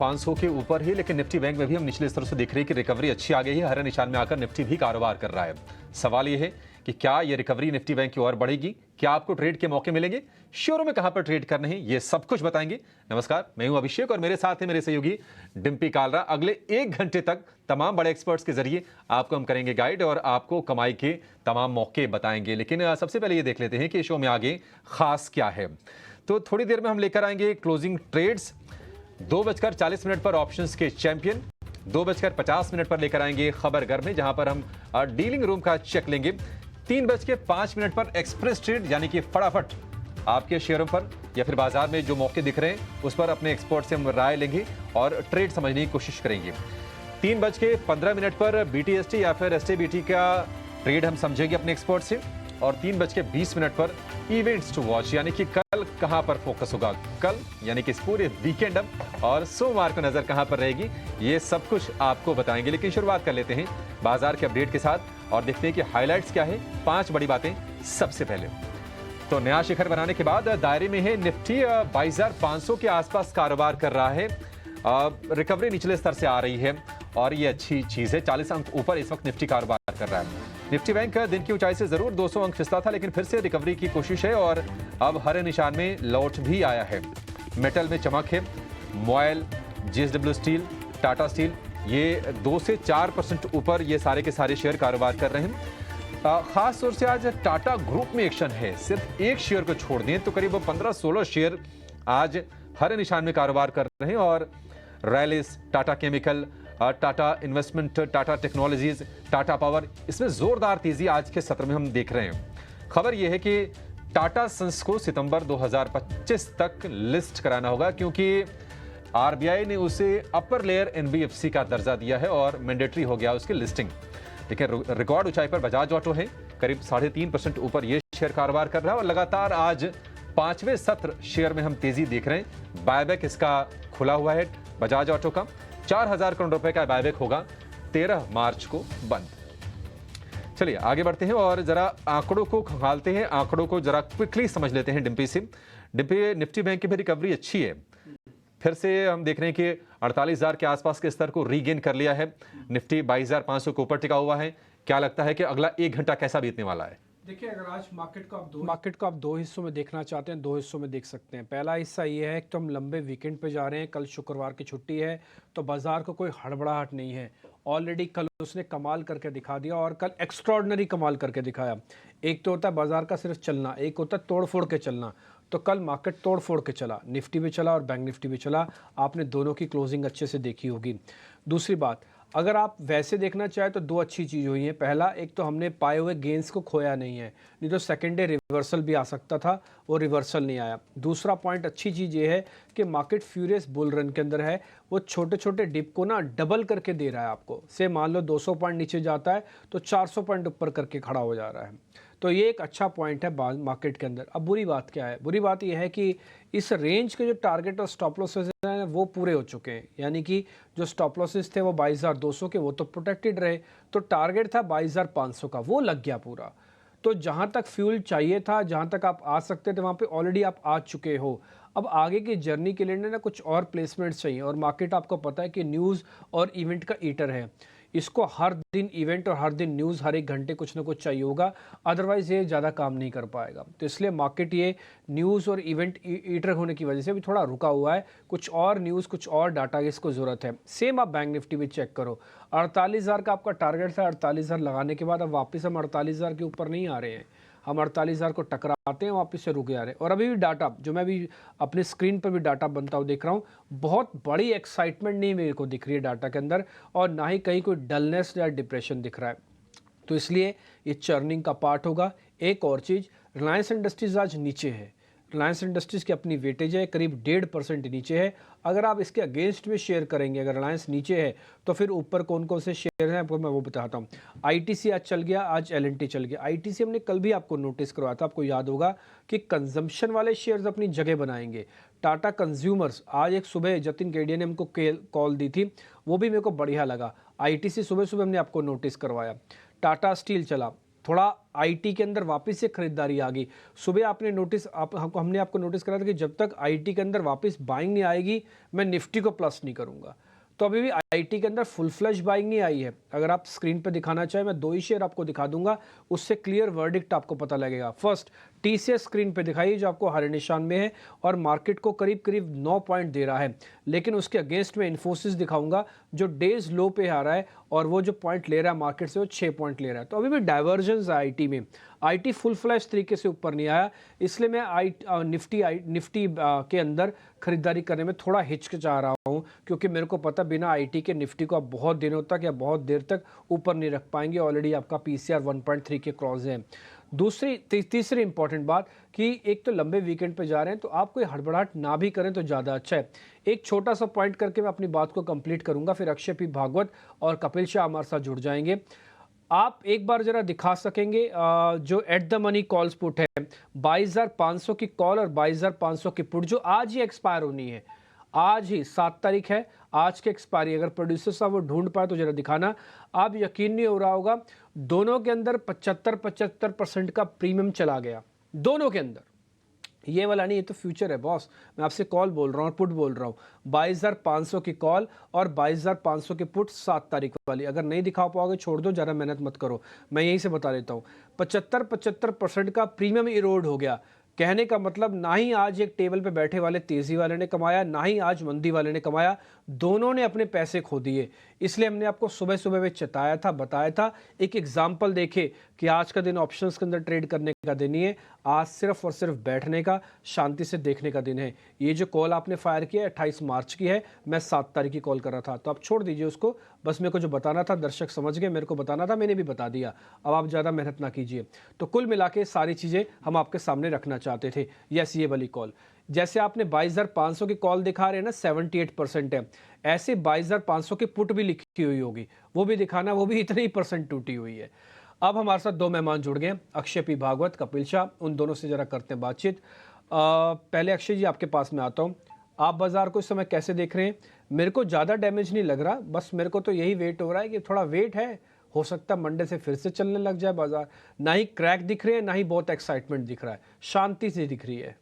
500 के ऊपर ही, लेकिन निफ्टी बैंक में भी हम निचले स्तर से देख रहे हैं कि रिकवरी अच्छी आ गई है। हरे निशान में आकर निफ्टी भी कारोबार कर रहा है। सवाल यह है कि क्या यह रिकवरी निफ्टी बैंक की ओर बढ़ेगी? क्या आपको ट्रेड के मौके मिलेंगे? शेयरों में कहां पर ट्रेड करने हैं, ये सब कुछ बताएंगे। नमस्कार, मैं हूं अभिषेक और मेरे साथ है मेरे सहयोगी डिम्पी कालरा। अगले 1 घंटे तक तमाम बड़े एक्सपर्ट्स के जरिए आपको हम करेंगे गाइड और आपको कमाई के तमाम मौके बताएंगे। लेकिन सबसे पहले ये देख लेते हैं कि शो में आगे खास क्या है। तो थोड़ी देर में हम लेकर आएंगे क्लोजिंग ट्रेड्स। 2:40 पर ऑप्शंस के चैंपियन, 2:50 पर लेकर आएंगे खबर घर में, जहां पर हम डीलिंग रूम का चेक लेंगे। 3:05 पर एक्सप्रेस ट्रेड, यानी कि फटाफट आपके शेयरों पर या फिर बाजार में जो मौके दिख रहे हैं उस पर अपने एक्सपर्ट से हम राय लेंगे और ट्रेड समझने की कोशिश करेंगे। 3:15 पर बीटीएसटी या फिर एसटीबीटी का ट्रेड हम समझेंगे अपने एक्सपर्ट से। और 3:20 पर इवेंट्स टू वॉच, यानी कि कल कहां पर फोकस होगा, कल यानी कि इस पूरे वीकेंड और सोमवार को नजर कहां पर रहेगी, ये सब कुछ आपको बताएंगे। लेकिन शुरुआत कर लेते हैं बाजार के अपडेट के साथ और देखते हैं कि हाइलाइट्स क्या है। 5 बड़ी बातें सबसे पहले। तो नया शिखर बनाने के बाद दायरे में है निफ्टी, 22,500 के आसपास कारोबार कर रहा है। रिकवरी निचले स्तर से आ रही है और ये अच्छी चीज है। 40 अंक ऊपर इस वक्त निफ्टी कारोबार कर रहा है। निफ्टी बैंक दिन की ऊंचाई से जरूर 200 अंक फिसला था, लेकिन फिर से रिकवरी की कोशिश है और अब हरे निशान में लौट भी आया है। मेटल में चमक है। MOIL, JSW steel, Tata steel, ये 2 से 4% ऊपर ये सारे के सारे शेयर कारोबार कर रहे हैं। खास तौर से आज टाटा ग्रुप में एक्शन है। सिर्फ एक शेयर को छोड़ दें तो करीब 15-16 शेयर आज हरे निशान में कारोबार कर रहे हैं। और Rallis, Tata chemical, Tata investment, Tata technologies, Tata power, इसमें जोरदार तेजी आज के सत्र में हम देख रहे हैं। खबर यह है कि टाटा सन्स को सितंबर 2025 तक लिस्ट कराना होगा, क्योंकि आरबीआई ने उसे अपर लेयर एनबीएफसी का दर्जा दिया है और मैंडेटरी हो गया उसकी लिस्टिंग। लेकिन रिकॉर्ड ऊंचाई पर बजाज ऑटो है, करीब 3.5% ऊपर यह शेयर कारोबार कर रहा है और लगातार आज 5वें सत्र शेयर में हम तेजी देख रहे हैं। बायबैक इसका खुला हुआ है। बजाज ऑटो का 4,000 करोड़ रुपए का बायबैक होगा, 13 मार्च को बंद। चलिए आगे बढ़ते हैं और जरा आंकड़ों को खंगालते हैं, आंकड़ों को जरा क्विकली समझ लेते हैं डिम्पी से। डिम्पी, निफ्टी बैंक की भी रिकवरी अच्छी है। फिर से हम देख रहे हैं कि 48,000 के आसपास के स्तर को रीगेन कर लिया है। निफ्टी 22,500 के ऊपर टिका हुआ है। क्या लगता है कि अगला 1 घंटा कैसा बीतने वाला है? देखिए, अगर आज मार्केट को आप दो हिस्सों में देखना चाहते हैं, 2 हिस्सों में देख सकते हैं। पहला हिस्सा ये है कि तो हम लंबे वीकेंड पे जा रहे हैं। कल शुक्रवार की छुट्टी है तो बाजार को कोई हड़बड़ाहट नहीं है। ऑलरेडी कल उसने कमाल करके दिखा दिया और कल एक्स्ट्रॉर्डनरी कमाल करके दिखाया। एक तो होता है बाजार का सिर्फ चलना, एक होता है तोड़ फोड़ के चलना। तो कल मार्केट तोड़ फोड़ के चला, निफ्टी भी चला और बैंक निफ्टी भी चला। आपने दोनों की क्लोजिंग अच्छे से देखी होगी। दूसरी बात, अगर आप वैसे देखना चाहें तो 2 अच्छी चीज़ हुई हैं। पहला, एक तो हमने पाए हुए गेंस को खोया नहीं है, नहीं तो सेकेंड डे रिवर्सल भी आ सकता था, वो रिवर्सल नहीं आया। दूसरा पॉइंट, अच्छी चीज़ ये है कि मार्केट फ्यूरियस बुल रन के अंदर है। वो छोटे छोटे डिप को ना डबल करके दे रहा है आपको। से मान लो 200 पॉइंट नीचे जाता है तो 400 पॉइंट ऊपर करके खड़ा हो जा रहा है। तो ये एक अच्छा पॉइंट है मार्केट के अंदर। अब बुरी बात क्या है? बुरी बात यह है कि इस रेंज के जो टारगेट और स्टॉप लॉसेस हैं वो पूरे हो चुके हैं। यानी कि जो स्टॉप लॉसेस थे वो 22,200 के, वो तो प्रोटेक्टेड रहे। तो टारगेट था 22,500 का, वो लग गया पूरा। तो जहाँ तक फ्यूल चाहिए था, जहाँ तक आप आ सकते थे, वहाँ पे ऑलरेडी आप आ चुके हो। अब आगे की जर्नी के लिए ना कुछ और प्लेसमेंट्स चाहिए। और मार्केट आपको पता है कि न्यूज़ और इवेंट का ईटर है। इसको हर दिन इवेंट और हर दिन न्यूज़, हर एक घंटे कुछ ना कुछ चाहिए होगा, अदरवाइज़ ये ज़्यादा काम नहीं कर पाएगा। तो इसलिए मार्केट ये न्यूज़ और इवेंट ईटर होने की वजह से भी थोड़ा रुका हुआ है। कुछ और न्यूज़, कुछ और डाटा की इसको ज़रूरत है। सेम आप बैंक निफ्टी भी चेक करो। 48,000 का आपका टारगेट था। 48,000 लगाने के बाद अब वापस हम 48,000 के ऊपर नहीं आ रहे हैं। हम 48,000 को टकराते हैं, वापस से रुके आ रहे हैं। और अभी भी डाटा जो मैं भी अपने स्क्रीन पर भी डाटा बनता हुआ देख रहा हूँ, बहुत बड़ी एक्साइटमेंट नहीं मेरे को दिख रही है डाटा के अंदर, और ना ही कहीं कोई डलनेस या डिप्रेशन दिख रहा है। तो इसलिए ये चर्निंग का पार्ट होगा। एक और चीज़, रिलायंस इंडस्ट्रीज आज नीचे है। रिलायंस इंडस्ट्रीज़ की अपनी वेटेज है करीब 1.5% नीचे है। अगर आप इसके अगेंस्ट में शेयर करेंगे, अगर रिलायंस नीचे है तो फिर ऊपर कौन कौन से शेयर हैं आपको मैं वो बताता हूँ। आईटीसी आज चल गया, आज एलएनटी चल गया। आईटीसी हमने कल भी आपको नोटिस करवाया था, आपको याद होगा कि कंजम्पशन वाले शेयर्स अपनी जगह बनाएंगे। टाटा कंज्यूमर्स, आज एक सुबह जतिन केडिया ने हमको कॉल दी थी, वो भी मेरे को बढ़िया लगा। आईटीसी सुबह सुबह हमने आपको नोटिस करवाया। टाटा स्टील चला, थोड़ा आईटी के अंदर वापस से खरीदारी आ गई। सुबह आपने नोटिस हमने आपको नोटिस करा था कि जब तक आईटी के अंदर वापस बाइंग नहीं आएगी, मैं निफ्टी को प्लस नहीं करूंगा। तो अभी भी आईटी के अंदर फुल फ्लैश बाइंग नहीं आई है। अगर आप स्क्रीन पे दिखाना चाहें, मैं 2 ही शेयर आपको दिखा दूंगा, उससे क्लियर वर्डिक्ट आपको पता लगेगा। फर्स्ट, टीसीएस स्क्रीन पे दिखाइए जो आपको हरे निशान में है और मार्केट को करीब करीब 9 पॉइंट दे रहा है, लेकिन उसके अगेंस्ट में इन्फोसिस दिखाऊंगा जो डेज लो पे आ रहा है और वो जो पॉइंट ले रहा है मार्केट से वो 6 पॉइंट ले रहा है। तो अभी भी डाइवर्जेंस है आईटी में। आईटी फुल फ्लैश तरीके से ऊपर नहीं आया, इसलिए मैं निफ्टी के अंदर खरीदारी करने में थोड़ा हिचकिचा रहा हूं, क्योंकि मेरे को पता बिना आईटी के निफ्टी को आप बहुत दिनों तक या बहुत देर तक ऊपर नहीं रख पाएंगे। ऑलरेडी आपका पीसीआर 1.3 के क्रॉस है। तीसरी इंपॉर्टेंट बात कि एक तो लंबे वीकेंड पे जा रहे हैं, तो आप कोई हड़बड़ाहट ना भी करें तो ज़्यादा अच्छा है। एक छोटा सा पॉइंट करके मैं अपनी बात को कंप्लीट करूंगा, फिर अक्षय पी भागवत और कपिल शाह हमारे साथ जुड़ जाएंगे। आप एक बार जरा दिखा सकेंगे जो at the money calls put है, 22,500 की कॉल और 22,500 की पुट जो आज ही एक्सपायर होनी है। आज ही 7 तारीख है, आज के एक्सपायरी। अगर प्रोड्यूसर साहब वो ढूंढ पाए तो जरा दिखाना। आप यकीन नहीं हो रहा होगा, दोनों के अंदर 75% का प्रीमियम चला गया, दोनों के अंदर। ये वाला नहीं, ये तो फ्यूचर है बॉस। मैं आपसे कॉल बोल रहा हूँ और पुट बोल रहा हूँ। 22,500 की कॉल और 22,500 की पुट 7 तारीख वाली। अगर नहीं दिखा पाओगे छोड़ दो, ज़रा मेहनत मत करो, मैं यहीं से बता देता हूँ। 75% का प्रीमियम इरोड हो गया। कहने का मतलब ना ही आज एक टेबल पे बैठे वाले तेजी वाले ने कमाया, ना ही आज मंदी वाले ने कमाया, दोनों ने अपने पैसे खो दिए। इसलिए हमने आपको सुबह सुबह में चेताया था, बताया था। एक एग्जाम्पल देखे कि आज का दिन ऑप्शंस के अंदर ट्रेड करने का दिन नहीं है, आज सिर्फ और सिर्फ बैठने का, शांति से देखने का दिन है। ये जो कॉल आपने फायर किया 28 मार्च की है, मैं 7 तारीख की कॉल कर रहा था, तो आप छोड़ दीजिए उसको। बस मेरे को जो बताना था दर्शक समझ गए, मेरे को बताना था मैंने भी बता दिया। अब आप ज़्यादा मेहनत ना कीजिए। तो कुल मिला के सारी चीज़ें हम आपके सामने रखना चाहते थे। यस, ये वाली कॉल जैसे आपने 22,500 की कॉल दिखा रहे हैं ना, 78% है। ऐसे 22,500 की पुट भी लिखी हुई होगी, वो भी दिखाना, वो भी इतने ही परसेंट टूटी हुई है। अब हमारे साथ 2 मेहमान जुड़ गए, अक्षय पी भागवत, कपिल शाह। उन दोनों से जरा करते हैं बातचीत। पहले अक्षय जी आपके पास में आता हूँ। आप बाजार को इस समय कैसे देख रहे हैं? मेरे को ज़्यादा डैमेज नहीं लग रहा, बस मेरे को तो यही वेट हो रहा है कि थोड़ा वेट है, हो सकता है मंडे से फिर से चलने लग जाए बाजार। ना ही क्रैक दिख रहे हैं, ना ही बहुत एक्साइटमेंट दिख रहा है, शांति से दिख रही है।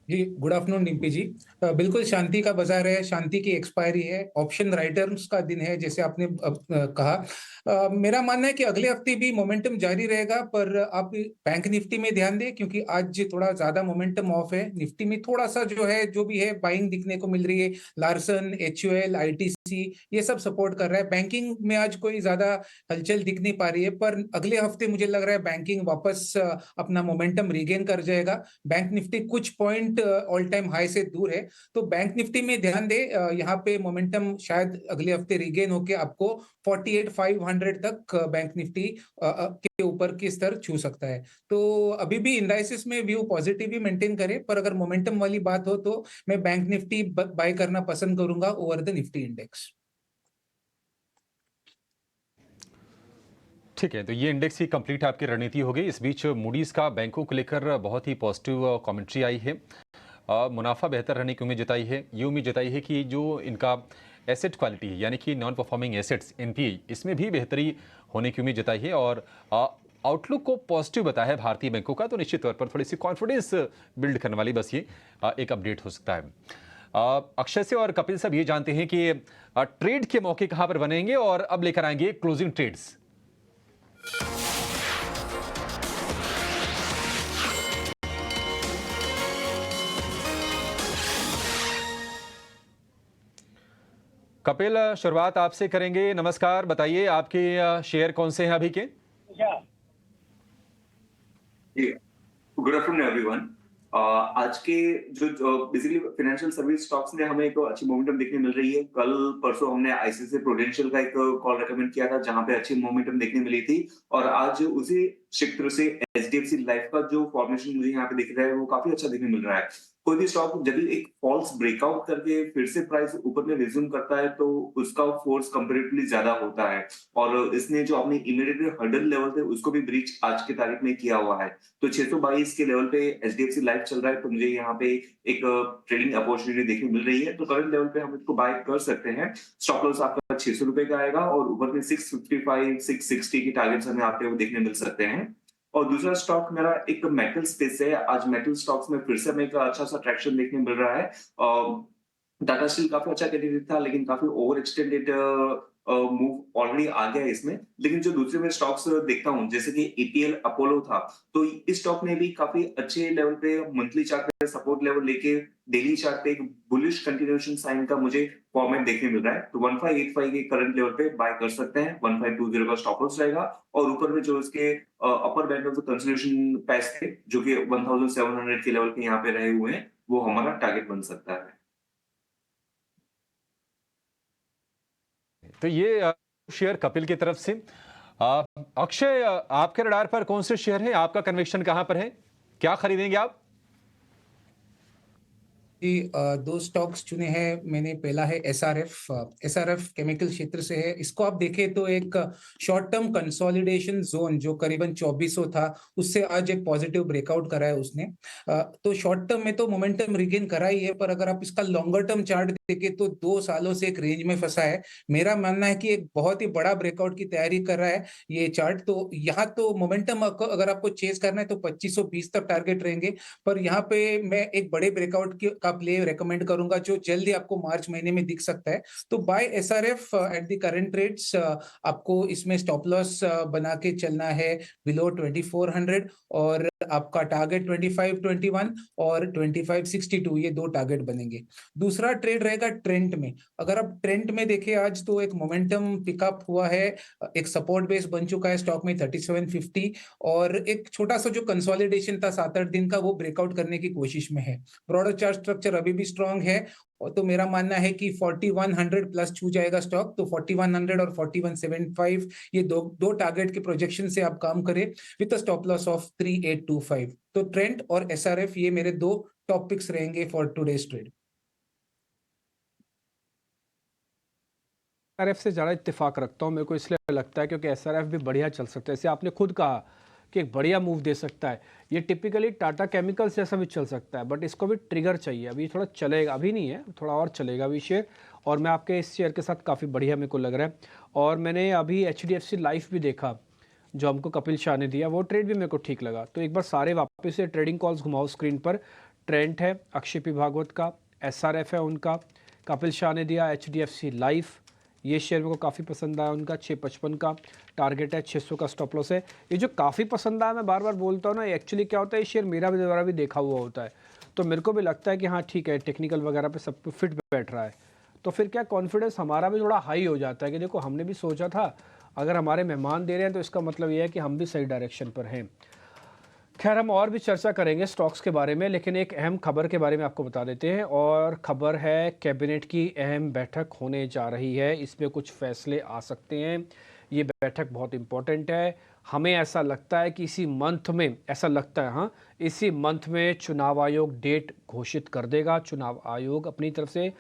जी, गुड आफ्टरनून डिम्पी जी। बिल्कुल शांति का बाजार है, शांति की एक्सपायरी है, ऑप्शन राइटर्स का दिन है जैसे आपने कहा। मेरा मानना है कि अगले हफ्ते भी मोमेंटम जारी रहेगा, पर आप बैंक निफ्टी में ध्यान दें क्योंकि आज थोड़ा ज्यादा मोमेंटम ऑफ है। निफ्टी में थोड़ा सा जो है जो भी है बाइंग दिखने को मिल रही है। लार्सन, एचयूएल, आईटीसी ये सब सपोर्ट कर रहा है। बैंकिंग में आज कोई ज्यादा हलचल दिख नहीं पा रही है, पर अगले हफ्ते मुझे लग रहा है बैंकिंग वापस अपना मोमेंटम रिगेन कर जाएगा। बैंक निफ्टी कुछ पॉइंट ऑल टाइम हाई से दूर है, तो बैंक निफ्टी में ध्यान दे। यहाँ पे मोमेंटम शायद अगले हफ्ते रिगेन होके आपको 48,500 तक बैंक निफ्टी के ऊपर की स्तर छू सकता है। तो अभी भी इंडाइसिस में व्यू पॉजिटिव ही मेंटेन करें, पर अगर मोमेंटम वाली बात हो तो मैं बैंक निफ्टी बाय करना पसंद करूंगा ओवर द निफ्टी इंडेक्स। ठीक है, तो ये इंडेक्स की कंप्लीट आपकी रणनीति हो गई। इस बीच मूडीज का बैंकों को लेकर बहुत ही पॉजिटिव कमेंट्री आई है। मुनाफा बेहतर रहने की उम्मीद जताई है। ये उम्मीद जताई है कि जो इनका एसेट क्वालिटी है, यानी कि नॉन परफॉर्मिंग एसेट्स एनपीए, इसमें भी बेहतरी होने की उम्मीद जताई है और आउटलुक को पॉजिटिव बताया है भारतीय बैंकों का। तो निश्चित तौर पर थोड़ी सी कॉन्फिडेंस बिल्ड करने वाली बस ये एक अपडेट हो सकता है। अक्षय से और कपिल साहब ये जानते हैं कि ट्रेड के मौके कहाँ पर बनेंगे और अब लेकर आएंगे क्लोजिंग ट्रेड्स। कपिल, शुरुआत आपसे करेंगे। नमस्कार, बताइए आपके शेयर कौन से हैं अभी के? Good afternoon everyone. आज के जो बेसिकली फाइनेंशियल सर्विस स्टॉक्स में हमें एक अच्छी मोमेंटम देखने मिल रही है। कल परसों हमने आईसीआईसीआई प्रूडेंशियल का एक कॉल रेकमेंड किया था जहां पे अच्छी मोमेंटम देखने मिली थी, और आज उसी क्षेत्र से एचडीएफसी लाइफ का जो फॉर्मेशन मुझे यहाँ पे दिख रहा है वो काफी अच्छा देखने मिल रहा है। कोई भी स्टॉक जब भी एक फॉल्स ब्रेकआउट करके फिर से प्राइस ऊपर में रिज्यूम करता है तो उसका फोर्स कंपैरेटिवली ज्यादा होता है। और इसने जो अपने इमीडिएटली हर्डल लेवल थे उसको भी ब्रीच आज की तारीख में किया हुआ है। तो 622 के लेवल पे एचडीएफसी लाइफ चल रहा है, तो मुझे यहाँ पे एक ट्रेडिंग अपॉर्चुनिटी देखने मिल रही है। तो करंट लेवल पे हम इसको बाय कर सकते हैं। स्टॉप लॉस आपका 600 रुपए का आएगा और ऊपर में 655 660 की टारगेट्स हमें आते हुए देखने मिल सकते हैं। और दूसरा स्टॉक मेरा एक मेटल स्पेस है। आज मेटल स्टॉक्स में फिर से हमें एक अच्छा सा ट्रैक्शन देखने मिल रहा है। टाटा स्टील काफी अच्छा कैंडिडेट था, लेकिन काफी ओवर एक्सटेंडेड मूव ऑलरेडी आ गया है इसमें। लेकिन जो दूसरे मैं स्टॉक्स देखता हूँ जैसे कि एपीएल अपोलो था, तो इस स्टॉक ने भी काफी अच्छे लेवल पे मंथली चार्ट पे सपोर्ट लेवल लेके डेली चार्ट पे एक बुलिश कंटिन्यूएशन साइन का मुझे फॉर्मेट देखने मिल रहा है। तो 1585 के करंट लेवल पे बाय कर सकते हैं। 1520 का स्टॉप लॉस रहेगा और ऊपर में जो इसके upper band of the consolidation पैस थे जो कि 1700 के लेवल पे यहाँ पे रहे हुए हैं, वो हमारा टारगेट बन सकता है। तो ये शेयर कपिल की तरफ से। अक्षय, आपके रडार पर कौन से शेयर हैं? आपका कन्विक्शन कहां पर है? क्या खरीदेंगे आप? दो स्टॉक्स चुने हैं मैंने। पहला है एसआरएफ केमिकल क्षेत्र से है। इसको आप देखें तो एक शॉर्ट टर्म कंसोलिडेशन जोन जो करीबन 2400 था, उससे आज एक पॉजिटिव ब्रेकआउट करा है उसने। तो शॉर्ट टर्म में तो मोमेंटम रिगेन करा ही है, पर अगर आप इसका लॉन्गर टर्म चार्ट देखें तो 2 सालों से एक रेंज में फंसा है। मेरा मानना है कि एक बहुत ही बड़ा ब्रेकआउट की तैयारी कर रहा है ये चार्ट। तो यहाँ तो मोमेंटम अगर आपको चेस करना है तो 2520 तक टारगेट रहेंगे, पर यहाँ पे मैं एक बड़े ब्रेकआउट का प्ले रेकमेंड करूंगा जो जल्दी आपको मार्च महीने में दिख सकता है। तो buy SRF at the current rates. आपको इसमें स्टॉप लॉस बना के चलना है बिलो 2400 और आपका टारगेट 2521 और 2562, ये 2 टारगेट बनेंगे। दूसरा ट्रेड रहेगा ट्रेंड में। अगर आप ट्रेंड में देखें आज तो एक मोमेंटम पिकअप हुआ है, एक सपोर्ट बेस बन चुका है स्टॉक में 3750 और एक छोटा सा जो कंसोलिडेशन था 7-8 दिन का, वो ब्रेकआउट करने की कोशिश में है। ब्रॉडर चार्ट स्ट्रक्चर अभी भी स्ट्रांग है और तो मेरा मानना है कि 4100 प्लस छू जाएगा स्टॉक। तो 4100 और 4175 ये दो टारगेट के प्रोजेक्शन से आप काम करें with a stop loss of 3825। तो ट्रेंड और एसआरएफ ये मेरे 2 टॉप पिक्स रहेंगे फॉर टुडेज ट्रेड। एसआरएफ से ज़्यादा इत्तेफाक रखता हूँ, मेरे को इसलिए लगता है क्योंकि एसआरएफ भी बढ़िया चल सकता है। जैसे आपने खुद कहा कि एक बढ़िया मूव दे सकता है, ये टिपिकली टाटा केमिकल्स जैसा भी चल सकता है, बट इसको भी ट्रिगर चाहिए। अभी थोड़ा चलेगा, अभी नहीं है, थोड़ा और चलेगा अभी शेयर। और मैं आपके इस शेयर के साथ काफ़ी बढ़िया मेरे को लग रहा है। और मैंने अभी एचडीएफसी लाइफ भी देखा जो हमको कपिल शाह ने दिया, वो ट्रेड भी मेरे को ठीक लगा। तो एक बार सारे वापस से ट्रेडिंग कॉल्स घुमाओ स्क्रीन पर। ट्रेंड है अक्षय पी भागवत का, एसआरएफ है उनका, कपिल शाह ने दिया एचडीएफसी लाइफ, ये शेयर मेरे को काफ़ी पसंद आया उनका। 655 का टारगेट है, 600 का स्टॉप लॉस है। ये जो काफ़ी पसंद आया, मैं बार बार बोलता हूँ ना, एक्चुअली क्या होता है, ये शेयर मेरा भी द्वारा भी देखा हुआ होता है, तो मेरे को भी लगता है कि हाँ ठीक है, टेक्निकल वगैरह पे सब पे फिट बैठ रहा है। तो फिर क्या कॉन्फिडेंस हमारा भी थोड़ा हाई हो जाता है कि देखो हमने भी सोचा था, अगर हमारे मेहमान दे रहे हैं तो इसका मतलब ये है कि हम भी सही डायरेक्शन पर हैं। खैर, हम और भी चर्चा करेंगे स्टॉक्स के बारे में, लेकिन एक अहम खबर के बारे में आपको बता देते हैं। और खबर है कैबिनेट की अहम बैठक होने जा रही है, इसमें कुछ फैसले आ सकते हैं। ये बैठक बहुत इंपॉर्टेंट है। हमें ऐसा लगता है कि इसी मंथ में, ऐसा लगता है हाँ, इसी मंथ में चुनाव आयोग डेट घोषित कर देगा, चुनाव आयोग अपनी तरफ से।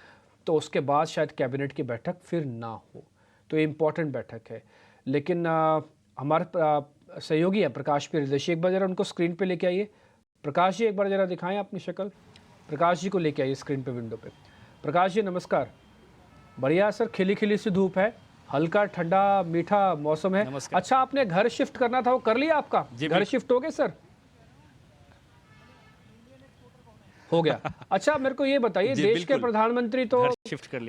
तो उसके बाद शायद कैबिनेट की बैठक फिर ना हो। तो ये इम्पॉर्टेंट बैठक है। लेकिन हमारे सहयोगी है प्रकाश प्रियदर्शी, एक बार जरा उनको स्क्रीन पे लेके आइए। प्रकाश जी एक बार जरा दिखाएं अपनी शक्ल। प्रकाश जी को लेके आइए स्क्रीन पे, विंडो पे। प्रकाश जी नमस्कार। बढ़िया सर, खिली खिली सी धूप है, हल्का ठंडा मीठा मौसम है। अच्छा, आपने घर शिफ्ट करना था, वो कर लिया आपका? घर शिफ्ट हो गए सर? हो गया। अच्छा, मेरे को ये बताइए, देश के प्रधानमंत्री तो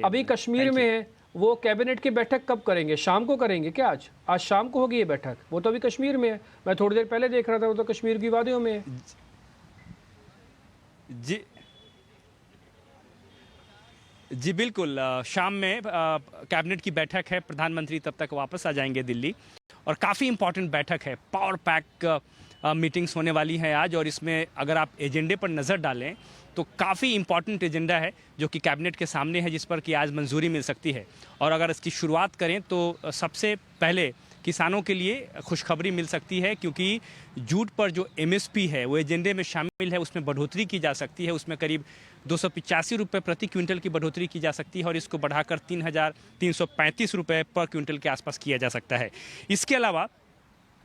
अभी कश्मीर में है, वो कैबिनेट की बैठक कब करेंगे? शाम को करेंगे क्या? आज शाम को होगी ये बैठक। वो तो अभी कश्मीर में है, मैं थोड़ी देर पहले देख रहा था, वो तो कश्मीर की वादियों में है। जी बिल्कुल, शाम में कैबिनेट की बैठक है, प्रधानमंत्री तब तक वापस आ जाएंगे दिल्ली। और काफ़ी इंपॉर्टेंट बैठक है, पावर पैक मीटिंग्स होने वाली हैं आज। और इसमें अगर आप एजेंडे पर नज़र डालें तो काफ़ी इंपॉर्टेंट एजेंडा है जो कि कैबिनेट के सामने है, जिस पर कि आज मंजूरी मिल सकती है। और अगर इसकी शुरुआत करें तो सबसे पहले किसानों के लिए खुशखबरी मिल सकती है, क्योंकि जूट पर जो MSP है वो एजेंडे में शामिल है, उसमें बढ़ोतरी की जा सकती है। उसमें करीब 285 रुपये प्रति क्विंटल की बढ़ोतरी की जा सकती है और इसको बढ़ाकर 3,335 रुपये पर क्विंटल के आसपास किया जा सकता है। इसके अलावा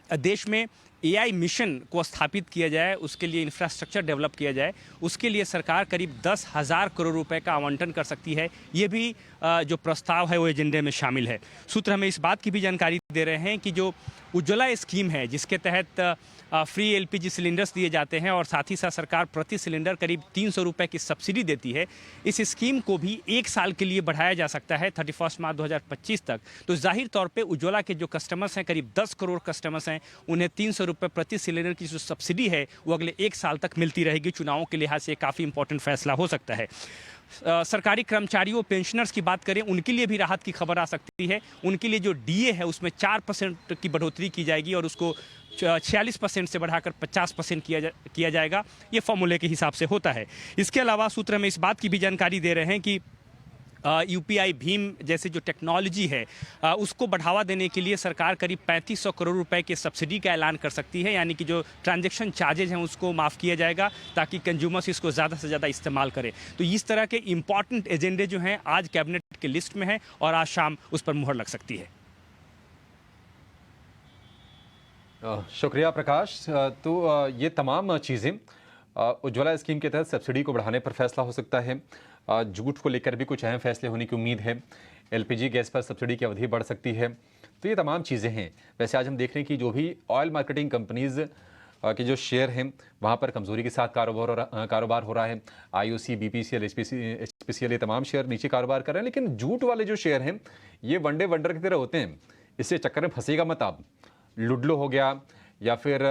देश में AI मिशन को स्थापित किया जाए, उसके लिए इंफ्रास्ट्रक्चर डेवलप किया जाए, उसके लिए सरकार करीब 10,000 करोड़ रुपए का आवंटन कर सकती है। ये भी जो प्रस्ताव है वो एजेंडे में शामिल है। सूत्र हमें इस बात की भी जानकारी दे रहे हैं कि जो उज्ज्वला स्कीम है, जिसके तहत फ्री LPG सिलेंडर्स दिए जाते हैं और साथ ही साथ सरकार प्रति सिलेंडर करीब 300 रुपये की सब्सिडी देती है, इस स्कीम को भी 1 साल के लिए बढ़ाया जा सकता है 31 मार्च 2025 तक। तो जाहिर तौर पे उज्ज्वला के जो कस्टमर्स हैं, करीब 10 करोड़ कस्टमर्स हैं, उन्हें 300 रुपये प्रति सिलेंडर की जो सब्सिडी है वो अगले 1 साल तक मिलती रहेगी। चुनावों के लिहाज से काफ़ी इंपॉर्टेंट फैसला हो सकता है। सरकारी कर्मचारियों, पेंशनर्स की बात करें, उनके लिए भी राहत की खबर आ सकती है। उनके लिए जो DA है उसमें 4% की बढ़ोतरी की जाएगी और उसको 46% से बढ़ाकर 50% किया जाएगा। ये फॉर्मूले के हिसाब से होता है। इसके अलावा सूत्र में इस बात की भी जानकारी दे रहे हैं कि UPI भीम जैसे जो टेक्नोलॉजी है उसको बढ़ावा देने के लिए सरकार करीब 3500 करोड़ रुपए के सब्सिडी का ऐलान कर सकती है, यानी कि जो ट्रांजैक्शन चार्जेज हैं उसको माफ़ किया जाएगा ताकि कंज्यूमर्स इसको ज़्यादा से ज़्यादा इस्तेमाल करें। तो इस तरह के इंपॉर्टेंट एजेंडे जो हैं आज कैबिनेट के लिस्ट में हैं और आज शाम उस पर मुहर लग सकती है। शुक्रिया प्रकाश। तो ये तमाम चीज़ें उज्ज्वला स्कीम के तहत सब्सिडी को बढ़ाने पर फैसला हो सकता है। जूट को लेकर भी कुछ अहम फैसले होने की उम्मीद है। LPG गैस पर सब्सिडी की अवधि बढ़ सकती है। तो ये तमाम चीज़ें हैं। वैसे आज हम देख रहे हैं कि जो भी ऑयल मार्केटिंग कंपनीज़ के जो शेयर हैं वहाँ पर कमज़ोरी के साथ कारोबार हो रहा है। IOC, BPCL, HPCL ये तमाम शेयर नीचे कारोबार कर रहे हैं, लेकिन जूट वाले जो शेयर हैं ये वनडे वंडर की तरह होते हैं। इससे चक्कर में फंसेगा मत आप। लुडलो हो गया या फिर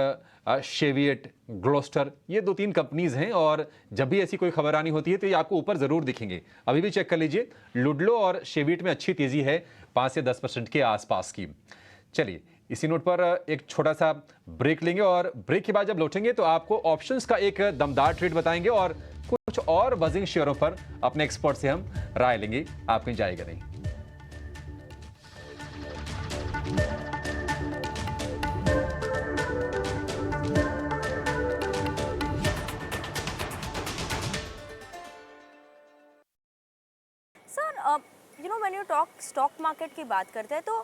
शेविएट, ग्लोस्टर, ये 2-3 कंपनीज हैं और जब भी ऐसी कोई खबर आनी होती है तो ये आपको ऊपर ज़रूर दिखेंगे। अभी भी चेक कर लीजिए, लुडलो और शेविएट में अच्छी तेज़ी है 5 से 10% के आसपास की। चलिए इसी नोट पर एक छोटा सा ब्रेक लेंगे और ब्रेक के बाद जब लौटेंगे तो आपको ऑप्शंस का एक दमदार ट्रेड बताएंगे और कुछ और बजिंग शेयरों पर अपने एक्सपर्ट से हम राय लेंगे। आप कहीं जाएगा नहीं। When you talk stock market की बात करते हैं तो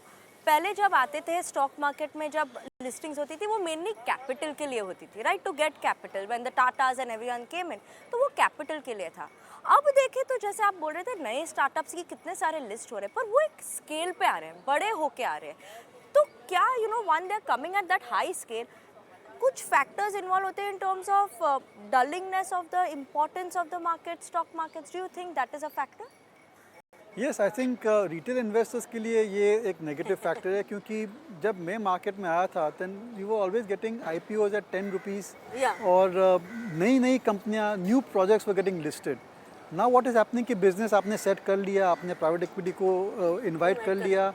पहले जब आते थे स्टॉक मार्केट में, जब लिस्टिंग्स होती थी वो मेनली कैपिटल के लिए होती थी, right, to get capital. When the Tatas and everyone came in, तो वो कैपिटल के लिए था। अब देखें तो जैसे आप बोल रहे थे नए स्टार्टअप्स की कितने सारे लिस्ट हो रहे हैं, पर वो एक स्केल पे आ रहे हैं, बड़े होके आ रहे हैं। तो क्या when they are coming at that high scale, कुछ फैक्टर्स इन्वॉल्व होते हैं इन टर्म्स ऑफ डलिंगनेस of the importance of the market, stock markets. Do you think that is a factor? Yes, I think retail investors के लिए ये एक negative factor है, क्योंकि जब मैं मार्केट में आया था then you were always getting IPOs at 10 rupees और नई नई कंपनियां, new projects were getting listed. Now what is happening कि बिजनेस आपने सेट कर लिया, आपने प्राइवेट इक्विटी को इनवाइट कर लिया,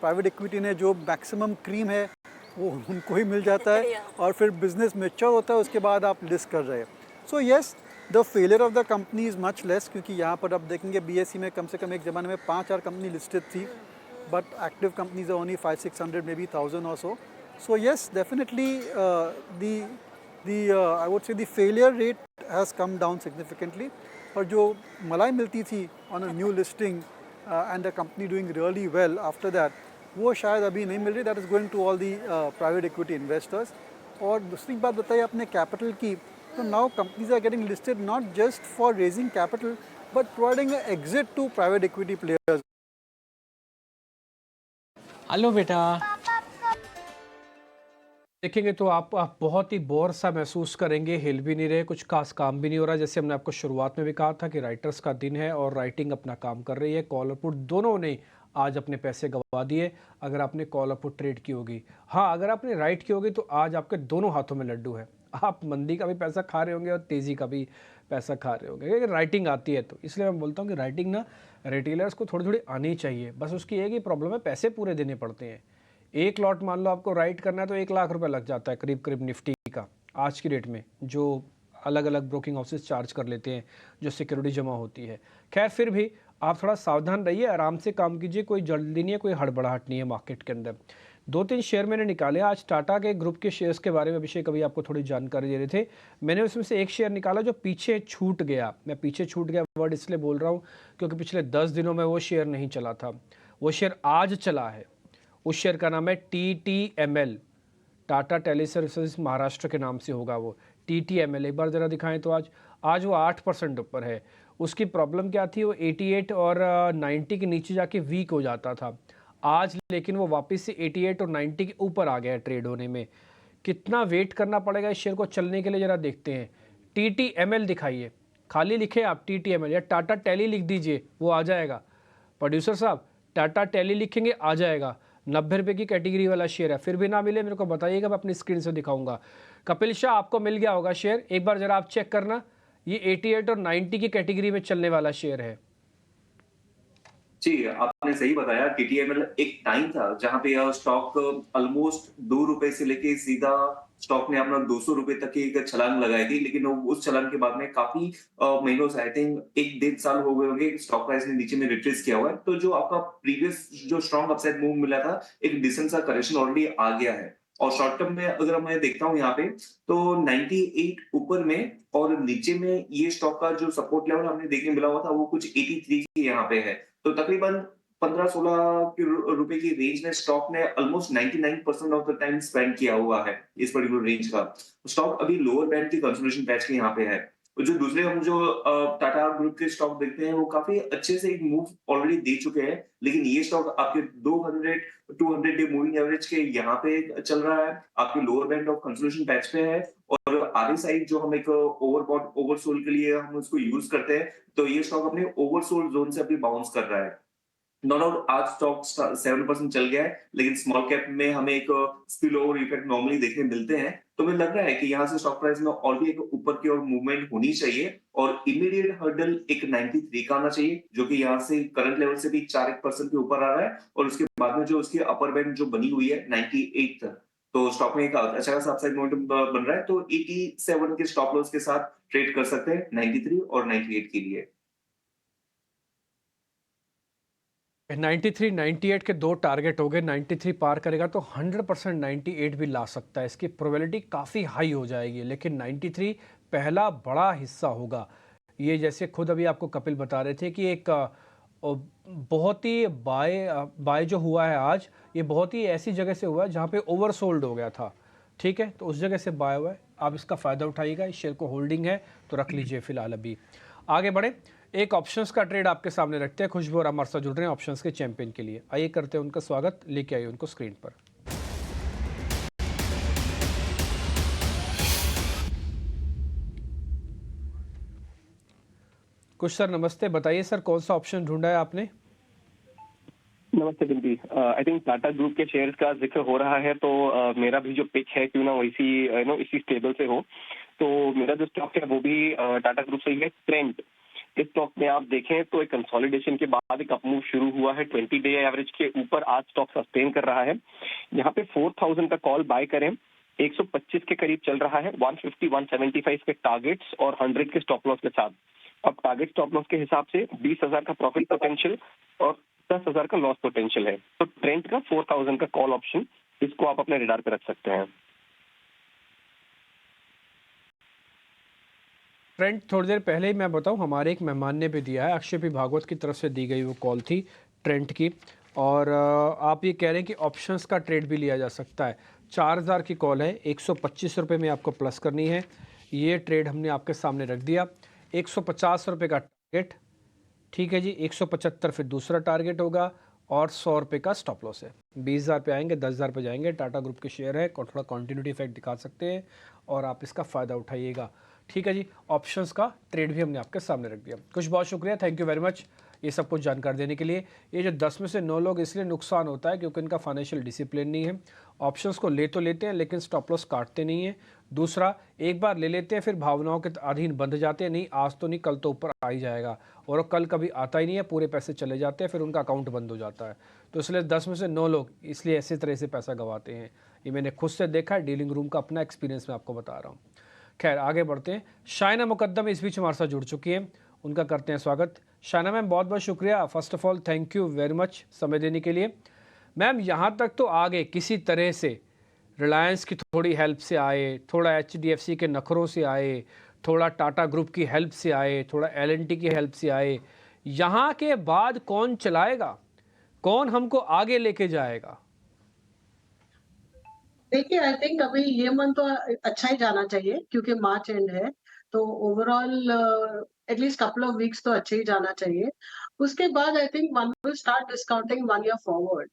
प्राइवेट इक्विटी ने जो मैक्सिमम क्रीम है वो उनको ही मिल जाता है और फिर बिजनेस मैच्योर होता है, उसके बाद आप लिस्ट कर रहे हैं। So yes, the failure of the company is much less, क्योंकि यहाँ पर आप देखेंगे BSE में कम से कम एक ज़माने में 5-4 कंपनी लिस्टेड थी, but active companies are only 500-600, maybe 1000 और so. So yes, definitely I would say the failure rate has come down significantly. और जो मलाई मिलती थी on a new listing and the company doing really well after that, वो शायद अभी नहीं मिल रही। That is going to all the private equity investors. और दूसरी बात बताइए आपने कैपिटल की, so now companies are getting listed not just for raising capital but providing an exit to private equity players. Hello बेटा। देखेंगे तो आप बहुत ही बोर सा महसूस करेंगे, हिल भी नहीं रहे, कुछ खास काम भी नहीं हो रहा। जैसे हमने आपको शुरुआत में भी कहा था कि राइटर्स का दिन है और राइटिंग अपना काम कर रही है। कॉल और पुट दोनों ने आज अपने पैसे गंवा दिए अगर आपने कॉल और पुट ट्रेड की होगी। हाँ, अगर आपने राइट की होगी तो आज आपके दोनों हाथों में लड्डू है। आप मंदी का भी पैसा खा रहे होंगे और तेज़ी का भी पैसा खा रहे होंगे, क्योंकि राइटिंग आती है। तो इसलिए मैं बोलता हूँ कि राइटिंग ना रिटेलर्स को थोड़ी थोड़ी आनी चाहिए। बस उसकी एक ही प्रॉब्लम है, पैसे पूरे देने पड़ते हैं। एक लॉट मान लो आपको राइट करना है तो 1 लाख रुपए लग जाता है करीब करीब निफ्टी का आज की डेट में, जो अलग अलग ब्रोकिंग हाउसेस चार्ज कर लेते हैं जो सिक्योरिटी जमा होती है। खैर, फिर भी आप थोड़ा सावधान रहिए, आराम से काम कीजिए, कोई जल्दी नहीं है, कोई हड़बड़ाहट नहीं है मार्केट के अंदर। 2-3 शेयर मैंने निकाले आज टाटा के ग्रुप के शेयर्स के बारे में। अभिषेक अभी आपको थोड़ी जानकारी दे रहे थे, मैंने उसमें से एक शेयर निकाला जो पीछे छूट गया। मैं पीछे छूट गया वर्ड इसलिए बोल रहा हूँ क्योंकि पिछले 10 दिनों में वो शेयर नहीं चला था, वो शेयर आज चला है। उस शेयर का नाम है TTML, Tata tele services Maharashtra के नाम से होगा वो TTML। एक बार ज़रा दिखाएं तो आज वो 8% ऊपर है। उसकी प्रॉब्लम क्या थी, वो 88 और 90 के नीचे जाके वीक हो जाता था। आज लेकिन वो वापस से 88 और 90 के ऊपर आ गया है ट्रेड होने में। कितना वेट करना पड़ेगा इस शेयर को चलने के लिए ज़रा देखते हैं। TTML दिखाइए, खाली लिखे आप TTML या टाटा टेली लिख दीजिए, वो आ जाएगा। प्रोड्यूसर साहब टाटा टेली लिखेंगे आ जाएगा। 90 रुपये की कैटेगरी वाला शेयर है, फिर भी ना मिले मेरे को बताइएगा, मैं अपनी स्क्रीन से दिखाऊंगा। कपिल शाह आपको मिल गया होगा शेयर, एक बार ज़रा आप चेक करना। ये 88 और 90 की कैटेगरी में चलने वाला शेयर है। जी, आपने सही बताया। TTML एक टाइम था जहां पे यह स्टॉक ऑलमोस्ट 2 रुपए से लेके सीधा स्टॉक ने अपना 200 रुपए तक की एक छलांग लगाई थी, लेकिन उस छलांग के बाद में काफी महीनों से, आई थिंक 1-1.5 साल हो गए होंगे, स्टॉक प्राइस ने नीचे में रिट्रेस किया हुआ है। तो जो आपका प्रीवियस जो स्ट्रॉन्ग अपसाइड मूव मिला था, एक डिसेंट सा करेक्शन ऑलरेडी आ गया है। और शॉर्ट टर्म में अगर मैं देखता हूं यहाँ पे तो 98 ऊपर में और नीचे में ये स्टॉक का जो सपोर्ट लेवल हमने देखने मिला हुआ था वो कुछ 83 के यहाँ पे है। तो तकरीबन 15-16 रुपए की रेंज में स्टॉक ने almost 99% of the time spend किया हुआ है इस पर्टिकुलर रेंज का। स्टॉक अभी लोअर बैंड की कंसोलिडेशन पैच के यहाँ पे है। जो दूसरे हम जो टाटा ग्रुप के स्टॉक देखते हैं वो काफी अच्छे से एक मूव ऑलरेडी दे चुके हैं, लेकिन ये स्टॉक आपके 200 डे मूविंग एवरेज के यहाँ पे चल रहा है, आपके lower band of consolidation patch पे है। और आगे साइड जो हम एक ओवरबॉट ओवरसोल्ड के लिए हम उसको यूज करते हैं, तो ये स्टॉक अपने ओवरसोल्ड जोन से अभी बाउंस कर रहा है। नो डाउट आज स्टॉक 7% चल गया है, लेकिन स्मॉल कैप में हमें एक स्पिल ओवर इफेक्ट नॉर्मली देखने मिलते हैं। तो मुझे लग रहा है कि यहाँ से स्टॉक प्राइस में और भी एक ऊपर की ओर मूवमेंट होनी चाहिए और इमीडिएट हर्डल एक 93 का आना चाहिए, जो कि यहाँ से करंट लेवल से भी 4% के ऊपर आ रहा है। और उसके बाद में जो उसकी अपर बैंड जो बनी हुई है 98 तक, तो स्टॉक में एक अच्छा खासा अपसाइड मोमेंटम बन रहा है। तो 87 के स्टॉप लॉस के साथ ट्रेड कर सकते हैं 93 और 98 के लिए। 93, 98 के 2 टारगेट हो गए। 93 पार करेगा तो 100% 98 भी ला सकता है, इसकी प्रोबेबिलिटी काफ़ी हाई हो जाएगी। लेकिन 93 पहला बड़ा हिस्सा होगा। ये जैसे खुद अभी आपको कपिल बता रहे थे कि एक बहुत ही बाय जो हुआ है आज, ये बहुत ही ऐसी जगह से हुआ है जहाँ पे ओवरसोल्ड हो गया था। ठीक है, तो उस जगह से बाय हुआ है, आप इसका फ़ायदा उठाइएगा। इस शेयर को होल्डिंग है तो रख लीजिए फिलहाल। अभी आगे बढ़े, एक ऑप्शंस का ट्रेड आपके सामने रखते हैं। खुशबू और हमारे साथ जुड़ रहे हैं ऑप्शंस के चैंपियन के लिए। आइए करते हैं उनका स्वागत, लेके आइए उनको स्क्रीन पर। कुछ सर नमस्ते, बताइए सर कौन सा ऑप्शन ढूंढा है आपने? नमस्ते Dimpy. I think Tata group के शेयर्स का जिक्र हो रहा है, तो मेरा भी जो पिच है क्यों ना वैसी इसी स्टेबल से हो। तो मेरा जो स्टॉक है वो भी टाटा ग्रुप से ही है, ट्रेंट। इस स्टॉक में आप देखें तो एक कंसोलिडेशन के बाद एक अपमूव शुरू हुआ है 20 डे एवरेज के ऊपर, आज स्टॉक सस्टेन कर रहा है। यहाँ पे 4000 का कॉल बाय करें, 125 के करीब चल रहा है, 150, 175 के टारगेट्स और 100 के स्टॉप लॉस के साथ। अब टारगेट स्टॉप लॉस के हिसाब से 20,000 का प्रॉफिट पोटेंशियल और 10,000 का लॉस पोटेंशियल है। तो ट्रेंट का 4000 का कॉल ऑप्शन, इसको आप अपने रेडार पे रख सकते हैं। ट्रेंड थोड़ी देर पहले ही मैं बताऊं, हमारे एक मेहमान ने भी दिया है, अक्षय पी भागवत की तरफ से दी गई वो कॉल थी ट्रेंड की। और आप ये कह रहे हैं कि ऑप्शंस का ट्रेड भी लिया जा सकता है। 4000 की कॉल है, 125 रुपये में आपको प्लस करनी है। ये ट्रेड हमने आपके सामने रख दिया। 150 रुपये का टारगेट, ठीक है जी, 175 फिर दूसरा टारगेट होगा और 100 रुपये का स्टॉप लॉस है। 20,000 पे आएंगे, 10,000 पे जाएंगे। टाटा ग्रुप के शेयर है, थोड़ा कॉन्टिन्यूटी इफेक्ट दिखा सकते हैं और आप इसका फ़ायदा उठाइएगा। ठीक है जी, ऑप्शंस का ट्रेड भी हमने आपके सामने रख दिया। कुछ बहुत शुक्रिया, थैंक यू वेरी मच ये सब कुछ जानकारी देने के लिए। ये जो 10 में से 9 लोग इसलिए नुकसान होता है क्योंकि इनका फाइनेंशियल डिसिप्लिन नहीं है। ऑप्शंस को ले तो लेते हैं लेकिन स्टॉप लॉस काटते नहीं हैं। दूसरा, एक बार ले लेते हैं फिर भावनाओं के अधीन बंध जाते हैं, नहीं आज तो नहीं कल तो ऊपर आ ही जाएगा, और कल कभी आता ही नहीं है, पूरे पैसे चले जाते हैं, फिर उनका अकाउंट बंद हो जाता है। तो इसलिए 10 में से 9 लोग इसलिए ऐसी तरह से पैसा गंवाते हैं। ये मैंने खुद से देखा है, डीलिंग रूम का अपना एक्सपीरियंस मैं आपको बता रहा हूँ। खैर आगे बढ़ते हैं। शाइना मुकद्दम इस बीच हमारे साथ जुड़ चुकी हैं, उनका करते हैं स्वागत। शाइना मैम बहुत बहुत शुक्रिया, first of all thank you very much समय देने के लिए। मैम यहाँ तक तो आ गए किसी तरह से, रिलायंस की थोड़ी हेल्प से आए, थोड़ा HDFC के नखरों से आए, थोड़ा टाटा ग्रुप की हेल्प से आए, थोड़ा L&T की हेल्प से आए। यहाँ के बाद कौन चलाएगा, कौन हमको आगे लेके जाएगा? देखिए, आई थिंक अभी ये मंथ तो अच्छा ही जाना चाहिए क्योंकि मार्च एंड है, तो overall at least couple of weeks तो अच्छे ही जाना चाहिए। उसके बाद I think one will start discounting 1 year forward.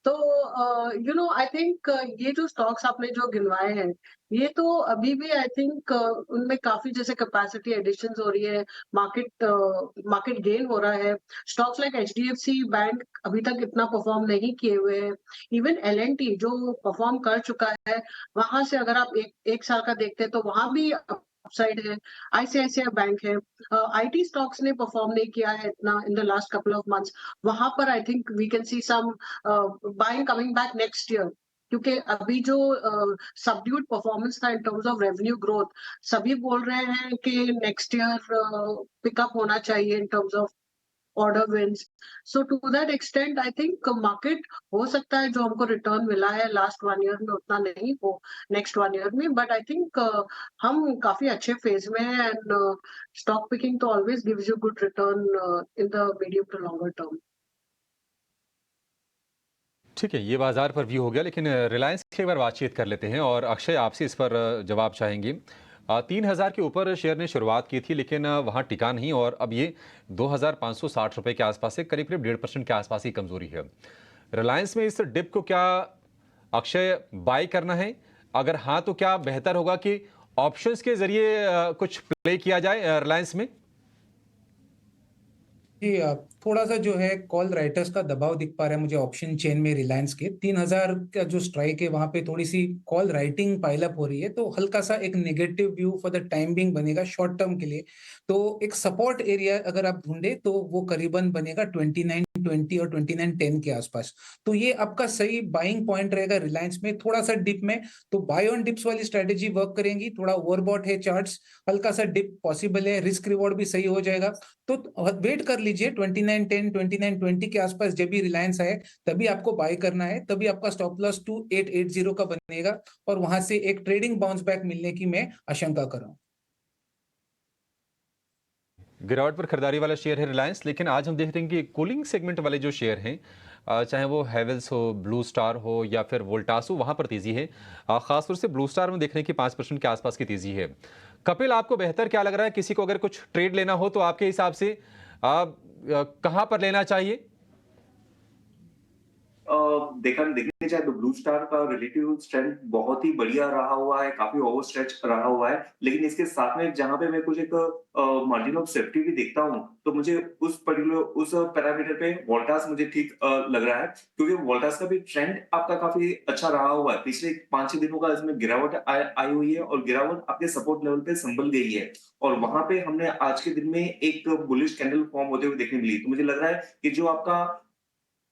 तो आई थिंक ये जो स्टॉक्स आपने जो गिनवाए हैं, ये तो अभी भी आई थिंक उनमें काफी जैसे कैपेसिटी एडिशंस हो रही है, मार्केट गेन हो रहा है। स्टॉक्स लाइक HDFC बैंक अभी तक इतना परफॉर्म नहीं किए हुए हैं। इवन L&T जो परफॉर्म कर चुका है, वहां से अगर आप एक साल का देखते हैं तो वहां भी अपसाइड है। ICICI बैंक है, IT स्टॉक्स ने परफॉर्म नहीं किया है इतना in the last couple of months. वहां पर I think we can see some buying coming back next year, क्योंकि अभी जो सबड्यूड परफॉर्मेंस था in terms of revenue growth, सभी बोल रहे हैं कि नेक्स्ट ईयर पिकअप होना चाहिए इन terms of order wins. So to that extent, I think market हो सकता है जो हमको रिटर्न मिला है लास्ट 1 ईयर में उतना नहीं हो नेक्स्ट 1 ईयर में, बट आई थिंक हम काफी अच्छे फेज में हैं एंड स्टॉक पिकिंग तो always gives you good return in the medium to longer term. ठीक है, ये बाजार पर व्यू हो गया, लेकिन रिलायंस की एक बार बातचीत कर लेते हैं और अक्षय आपसे इस पर जवाब चाहेंगे। 3000 के ऊपर शेयर ने शुरुआत की थी, लेकिन वहाँ टिका नहीं और अब ये 2560 रुपए के आसपास से करीब 1.5% के आसपास ही कमजोरी है। रिलायंस में इस डिप को क्या अक्षय बाय करना है? अगर हाँ तो क्या बेहतर होगा कि ऑप्शंस के जरिए कुछ प्ले किया जाए रिलायंस में? जी, थोड़ा सा जो है कॉल राइटर्स का दबाव दिख पा रहा है मुझे ऑप्शन चेन में रिलायंस के 3000 का जो स्ट्राइक है वहां पे थोड़ी सी कॉल राइटिंग पाइलअप हो रही है, तो हल्का सा एक negative view for the time being बनेगा शॉर्ट टर्म के लिए। तो एक सपोर्ट एरिया अगर आप ढूंढे तो वो करीबन बनेगा 2920 और 2910 के आसपास। तो ये आपका सही बाइंग पॉइंट रहेगा रिलायंस में। थोड़ा सा डिप में तो बाय ऑन डिप्स वाली स्ट्रेटेजी वर्क करेंगी। थोड़ा ओवरबॉट है चार्ट्स, हल्का सा डिप पॉसिबल है, रिस्क रिवॉर्ड भी सही हो जाएगा। तो वेट कर लीजिए 2910 2920 के आसपास जब भी रिलायंस आए तभी आपको बाय करना है, तभी आपका स्टॉप लॉस 2880 का बनेगा और वहां से एक ट्रेडिंग बाउंस बैक मिलने की मैं आशंका कर रहा हूं। गिरावट पर खरीदारी वाला शेयर है रिलायंस, लेकिन आज हम देख रहे हैं कि कूलिंग सेगमेंट वाले जो शेयर हैं, चाहे वो हैवेल्स हो, ब्लू स्टार हो या फिर वोल्टास हो, वहां पर तेजी है। खासतौर से ब्लू स्टार में देख रहे हैं कि 5% के आसपास की तेजी है। कपिल, आपको बेहतर क्या लग रहा है? किसी को अगर कुछ ट्रेड लेना हो तो आपके हिसाब से कहां पर लेना चाहिए? देखने जाए तो ब्लू स्टार का रिलेटिव स्ट्रेंथ बहुत ही बढ़िया रहा हुआ है, काफी ओवर स्ट्रेच रहा हुआ है, लेकिन इसके साथ में जहां पे मैं कुछ एक मार्जिन ऑफ सेफ्टी भी देखता हूं, तो मुझे उस पैरामीटर पे वोल्टास मुझे ठीक लग रहा है, क्योंकि वोल्टास का भी ट्रेंड आपका काफी अच्छा रहा हुआ है। पिछले 5-6 दिनों का इसमें गिरावट आई हुई है और गिरावट आपके सपोर्ट लेवल पे संभल गई है और वहां पे हमने आज के दिन में एक बुलिश कैंडल फॉर्म होते हुए देखने मिली। तो मुझे लग रहा है कि जो आपका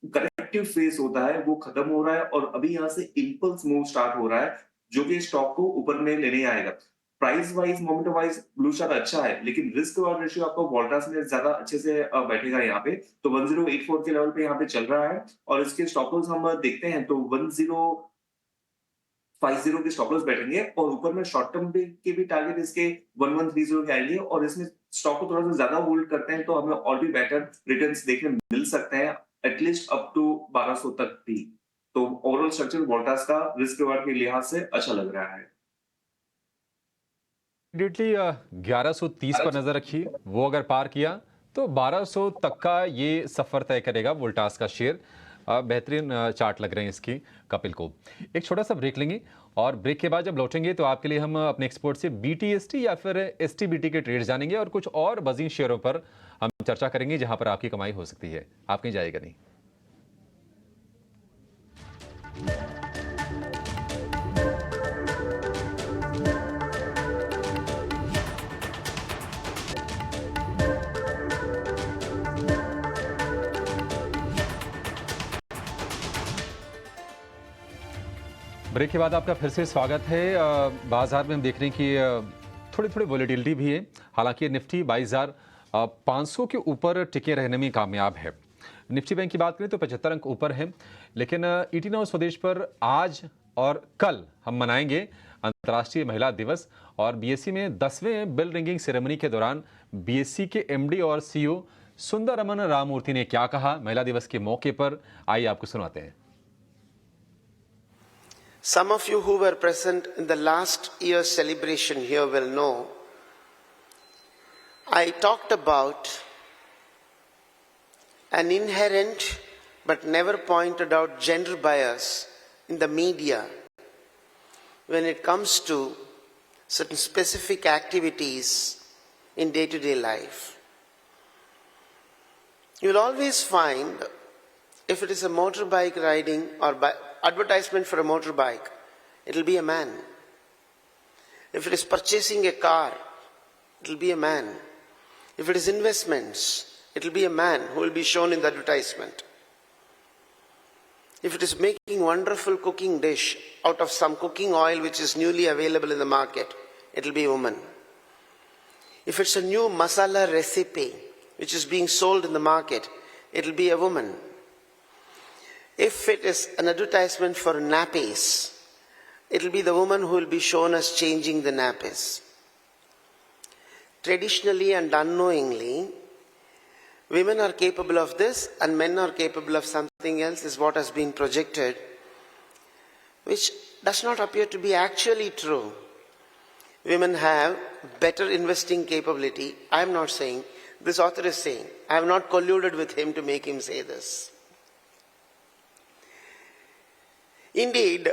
करेक्टिव फेज होता है वो खत्म हो रहा है और अभी यहाँ से इंपल्स मूव स्टार्ट हो रहा है, जो कि स्टॉक को ऊपर में लेने आएगा। Price wise, moment wise blue star अच्छा है, लेकिन रिस्क और रेशियो आपको वोल्टास में ज्यादा अच्छे से बैठेगा यहाँ पे। तो 1084 के लेवल पे यहाँ पे चल रहा है और इसके स्टॉप लॉस हम देखते हैं तो 1050 के स्टॉप लॉस बैठेंगे और ऊपर में शॉर्ट टर्म के भी टारगेट इसके 1130 के आएंगे और इसमें स्टॉक को थोड़ा सा ज्यादा होल्ड करते हैं तो हमें और भी बेटर रिटर्न्स देखने मिल सकते हैं, एटलीस्ट अप टू 1200 तक भी। तो ओवरऑल स्ट्रक्चर वोल्टास का रिस्क रिवार्ड के लिहाज से अच्छा लग रहा है। इमीडिएटली 1130 पर नजर रखिए, वो अगर पार किया तो 1200 तक का ये सफर तय करेगा वोल्टास का शेयर। बेहतरीन चार्ट लग रहे हैं इसकी कपिल को। एक छोटा सा ब्रेक लेंगे और ब्रेक के बाद जब लौटेंगे तो आपके लिए हम अपने एक्सपर्ट से BTST या फिर STBT के ट्रेड जानेंगे और कुछ और बजीन शेयरों पर हम चर्चा करेंगे जहां पर आपकी कमाई हो सकती है। आप कहीं जाएगा नहीं। ब्रेक के बाद आपका फिर से स्वागत है। बाजार में हम देख रहे हैं कि थोड़ी थोड़ी वॉलेटिलिटी भी है, हालांकि निफ्टी 22,500 के ऊपर टिके रहने में कामयाब है। निफ्टी बैंक की बात करें तो 75 अंक ऊपर है, लेकिन ईटी नाउ स्वदेश पर आज और कल हम मनाएंगे अंतर्राष्ट्रीय महिला दिवस। और बीएसई में 10वें बेल रिंगिंग सेरेमनी के दौरान बीएसई के एमडी और सीईओ सुंदरमन राममूर्ति ने क्या कहा महिला दिवस के मौके पर, आइए आपको सुनाते हैं। Some of you who were present in the last year's celebration here will know I talked about an inherent but never pointed out gender bias in the media when it comes to certain specific activities in day-to-day life. You will always find, if it is a motorbike riding or advertisement for a motorbike, it will be a man. If it is purchasing a car, it will be a man. If it is investments, it will be a man who will be shown in the advertisement. If it is making wonderful cooking dish out of some cooking oil which is newly available in the market, it will be a woman. If it's a new masala recipe which is being sold in the market, it will be a woman. If it is an advertisement for nappies, it will be the woman who will be shown as changing the nappies. Traditionally and unknowingly, women are capable of this and men are capable of something else, is what has been projected, which does not appear to be actually true. Women have better investing capability. I am not saying, this author is saying, I have not colluded with him to make him say this. Indeed,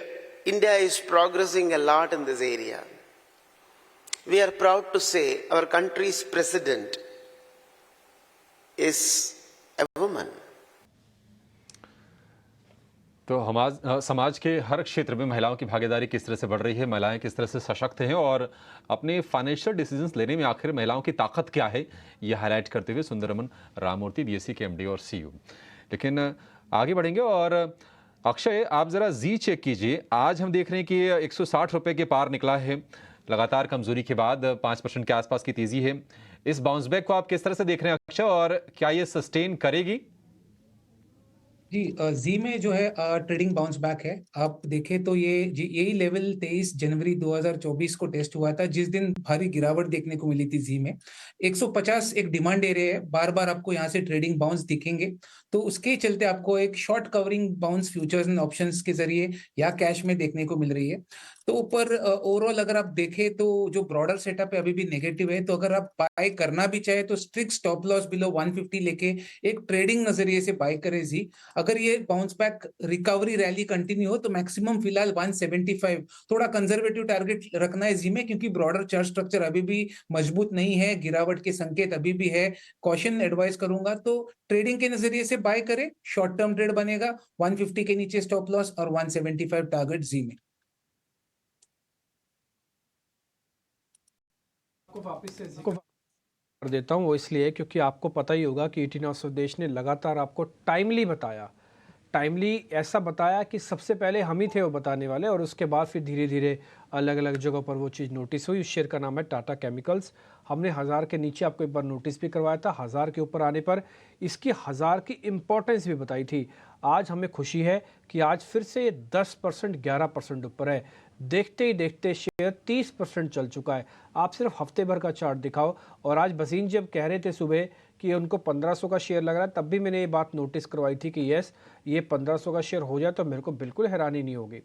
India is progressing a lot in this area. We are proud to say our country's president is a woman. तो समाज के हर क्षेत्र में महिलाओं की भागीदारी किस तरह से बढ़ रही है, महिलाएं किस तरह से सशक्त हैं और अपने फाइनेंशियल डिसीजंस लेने में आखिर महिलाओं की ताकत क्या है, ये हाईलाइट करते हुए सुंदरमन राममूर्ति बीएसई के एमडी और सीईओ। लेकिन आगे बढ़ेंगे और अक्षय, आप जरा जी चेक कीजिए। आज हम देख रहे हैं कि 160 रुपए के पार निकला है, लगातार कमजोरी के बाद 5% के आसपास की तेजी है। इस बाउंस बैक को आप किस तरह से देख रहे हैं अक्षय, और क्या ये सस्टेन करेगी? जी में जो है ट्रेडिंग बाउंस बैक है। आप देखें तो यही लेवल 23 जनवरी 2024 को टेस्ट हुआ था, जिस दिन भारी गिरावट देखने को मिली थी जी में। 150 एक डिमांड एरिया है, बार बार आपको यहाँ से ट्रेडिंग बाउंस दिखेंगे, तो उसके चलते आपको एक short covering bounce futures and options के जरिए या कैश में देखने को मिल रही है। तो ऊपर ओवरऑल अगर आप देखें तो जो ब्रॉडर सेटअप है अभी भी नेगेटिव है, तो अगर आप बाय करना भी चाहे तो स्ट्रिक्ट स्टॉप लॉस बिलो 150 लेके एक ट्रेडिंग नजरिए से बाय करें जी। अगर ये bounce back recovery rally continue हो तो मैक्सिमम फिलहाल 175 थोड़ा कंजर्वेटिव टारगेट रखना है जी में, क्योंकि ब्रॉडर चार्ट स्ट्रक्चर अभी भी मजबूत नहीं है, गिरावट के संकेत अभी भी है। कॉशन एडवाइस करूंगा तो ट्रेडिंग के नजरिए से बाय करें, शॉर्ट टर्म ट्रेड बनेगा, 150 के नीचे स्टॉप लॉस और 175 टारगेट जी में। वापस से कर देता हूँ, वो इसलिए क्योंकि आपको पता ही होगा कि ईटी नाउ स्वदेश ने लगातार आपको टाइमली बताया, टाइमली ऐसा बताया कि सबसे पहले हम ही थे वो बताने वाले, और उसके बाद फिर धीरे धीरे अलग अलग जगहों पर वो चीज़ नोटिस हुई। उस शेयर का नाम है टाटा केमिकल्स। हमने 1000 के नीचे आपको एक बार नोटिस भी करवाया था, 1000 के ऊपर आने पर इसकी 1000 की इम्पोर्टेंस भी बताई थी। आज हमें खुशी है कि आज फिर से 10% 11% ऊपर है। देखते ही देखते शेयर 30% चल चुका है। आप सिर्फ हफ्ते भर का चार्ट दिखाओ। और आज बसीन जब कह रहे थे सुबह कि उनको 1500 का शेयर लग रहा है, तब भी मैंने ये बात नोटिस करवाई थी कि यस, ये 1500 का शेयर हो जाए तो मेरे को बिल्कुल हैरानी नहीं होगी,